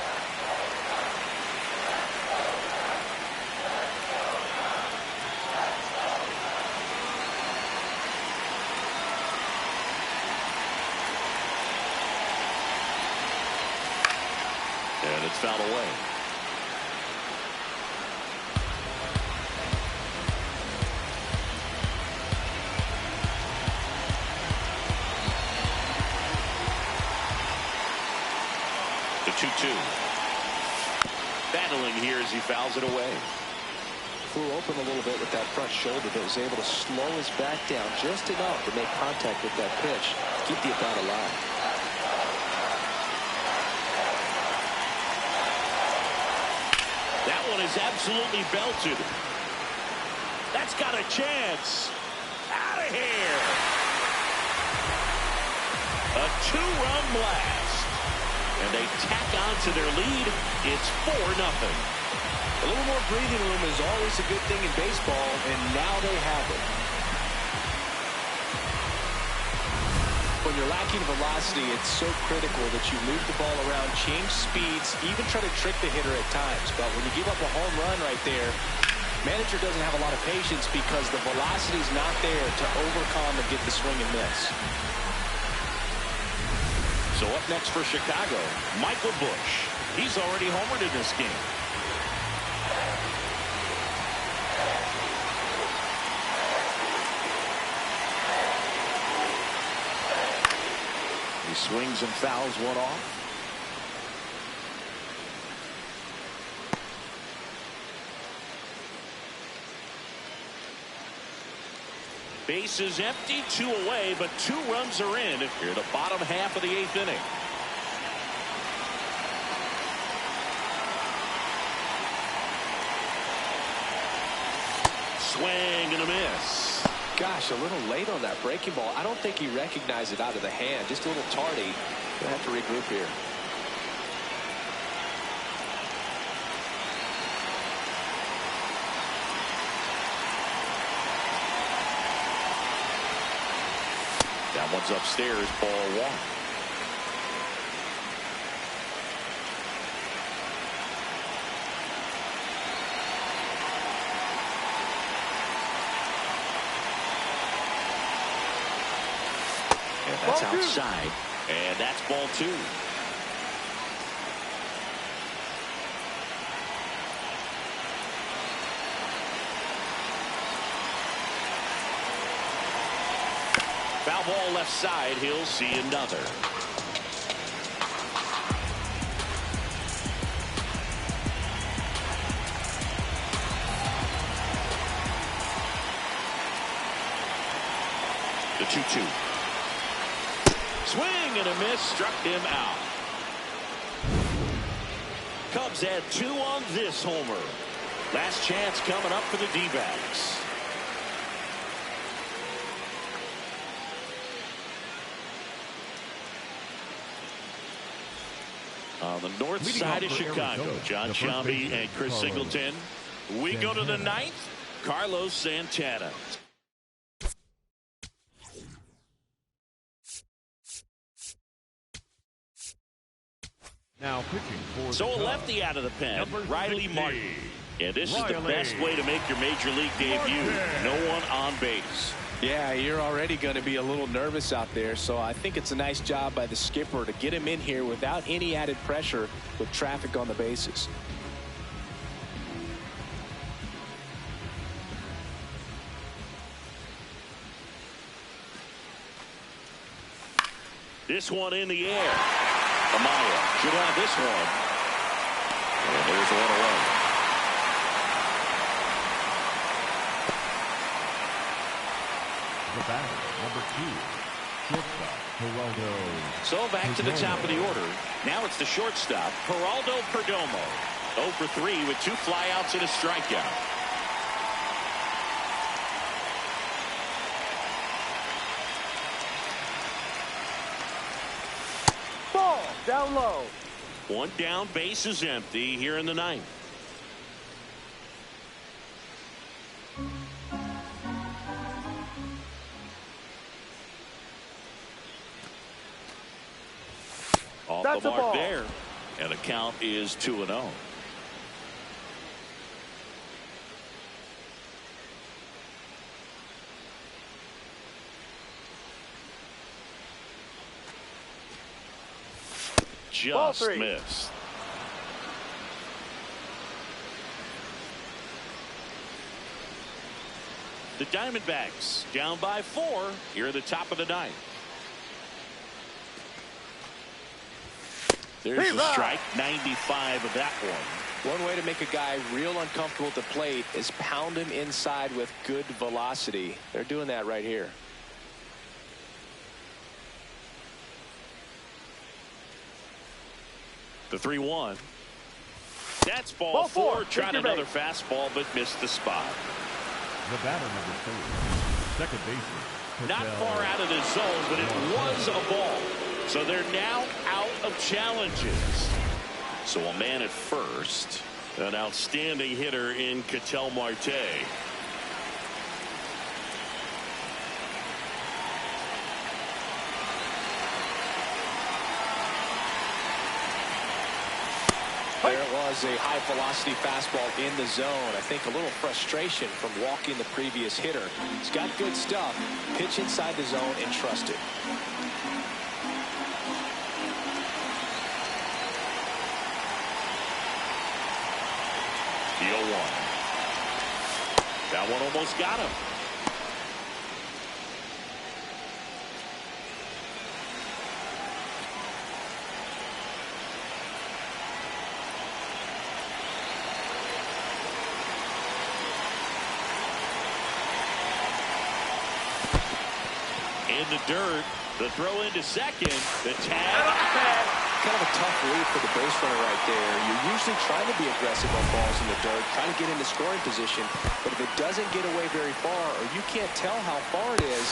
And it's fouled away. The 2-2. Battling here as he fouls it away. Flew open a little bit with that front shoulder, but was able to slow his back down just enough to make contact with that pitch. Keep the at-bat alive. That one is absolutely belted. That's got a chance. Out of here. A 2-run blast. And they tack on to their lead. It's 4-0. A little more breathing room is always a good thing in baseball, and now they have it. When you're lacking velocity, it's so critical that you move the ball around, change speeds, even try to trick the hitter at times. But when you give up a home run right there, manager doesn't have a lot of patience because the velocity is not there to overcome and get the swing and miss. So up next for Chicago, Michael Busch. He's already homered in this game. He swings and fouls one off. Base is empty, 2 away, but 2 runs are in here the bottom half of the 8th inning. Swing and a miss. Gosh, a little late on that breaking ball. I don't think he recognized it out of the hand. Just a little tardy. Gonna have to regroup here. That one's upstairs, ball one. And that's outside. And that's ball two. Foul ball left side. He'll see another. The 2-2. Swing and a miss. Struck him out. Cubs had 2 on this homer. Last chance coming up for the D-backs. On the north side of Chicago, John Shelby and Chris Singleton. We go to the 9th. Carlos Santana. Now pitching for So a lefty out of the pen, Riley Martin. And this is the best way to make your major league debut. No one on base. Yeah, you're already going to be a little nervous out there, so I think it's a nice job by the skipper to get him in here without any added pressure with traffic on the bases. This one in the air. Amaya should have this one. And there's one away. The batter, number 2, shortstop, Geraldo. So back to the top of the order. Now it's the shortstop, Geraldo Perdomo. 0 for 3 with 2 flyouts and a strikeout. Ball down low. One down, base is empty here in the 9th. Off That's the a mark ball. there. And the count is 2-0. Just missed. The Diamondbacks down by 4 here at the top of the 9th. There's the strike. 95 of that one. One way to make a guy real uncomfortable at the plate is pound him inside with good velocity. They're doing that right here. The 3-1. That's ball 4. Tried another fastball but missed the spot. The batter, number 3, second baseman. Not far out of the zone, but it was a ball. So they're now out of challenges. So a man at first. An outstanding hitter in Ketel Marte. There it was, a high velocity fastball in the zone. I think a little frustration from walking the previous hitter. He's got good stuff. Pitch inside the zone and trust it. The 0-1. That one almost got him. In the dirt, the throw into second, the tag, kind of a tough read for the base runner right there. You're usually trying to be aggressive on balls in the dirt, trying to get into scoring position. But if it doesn't get away very far, or you can't tell how far it is,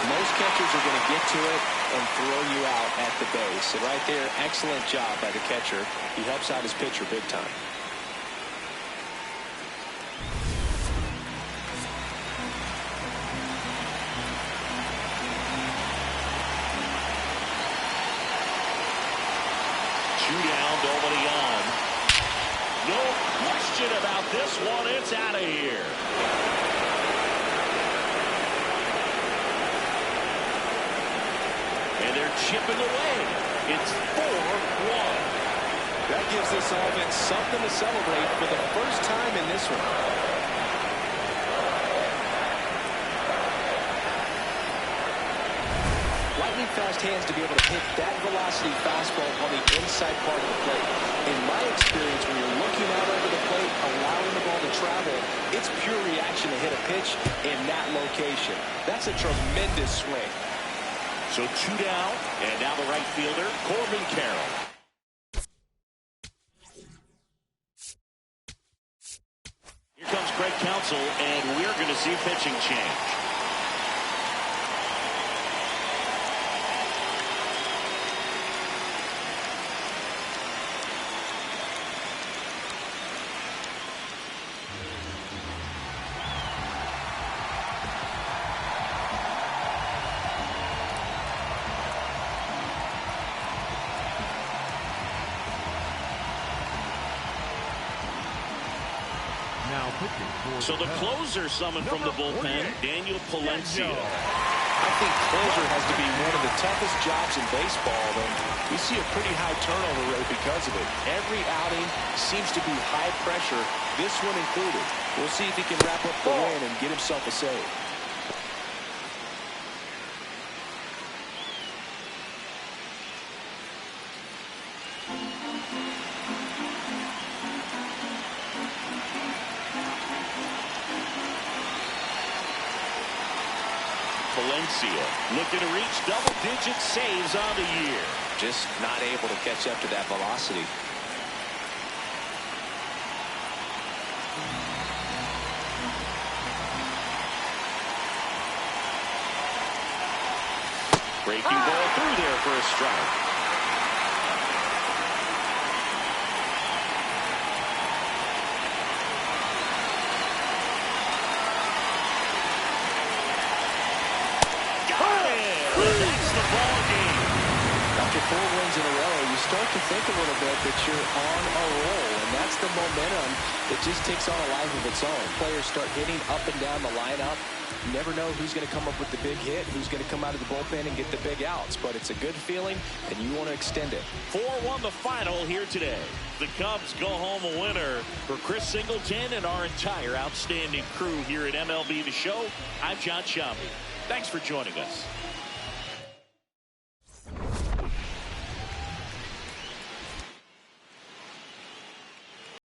most catchers are going to get to it and throw you out at the base. And right there, excellent job by the catcher. He helps out his pitcher big time. Nobody on. No question about this one. It's out of here. And they're chipping away. It's 4-1. That gives this offense something to celebrate for the first time in this one. Fast hands to be able to hit that velocity fastball on the inside part of the plate. In my experience, when you're looking out over the plate, allowing the ball to travel, it's pure reaction to hit a pitch in that location. That's a tremendous swing. So 2 down, and now the right fielder, Corbin Carroll. Here comes Craig Counsell, and we're going to see pitching change. So the closer summoned from the bullpen, Daniel Palencia. I think closer has to be one of the toughest jobs in baseball, and we see a pretty high turnover rate because of it. Every outing seems to be high pressure, this one included. We'll see if he can wrap up the win and get himself a save. Valencia looking to reach double-digit saves on the year. Just not able to catch up to that velocity. Breaking ball through there for a strike. After 4 wins in a row, you start to think a little bit that you're on a roll, and that's the momentum that just takes on a life of its own. Players start hitting up and down the lineup. You never know who's going to come up with the big hit, who's going to come out of the bullpen and get the big outs, but it's a good feeling, and you want to extend it. 4-1 the final here today. The Cubs go home a winner. For Chris Singleton and our entire outstanding crew here at MLB The Show, I'm John Shambi. Thanks for joining us.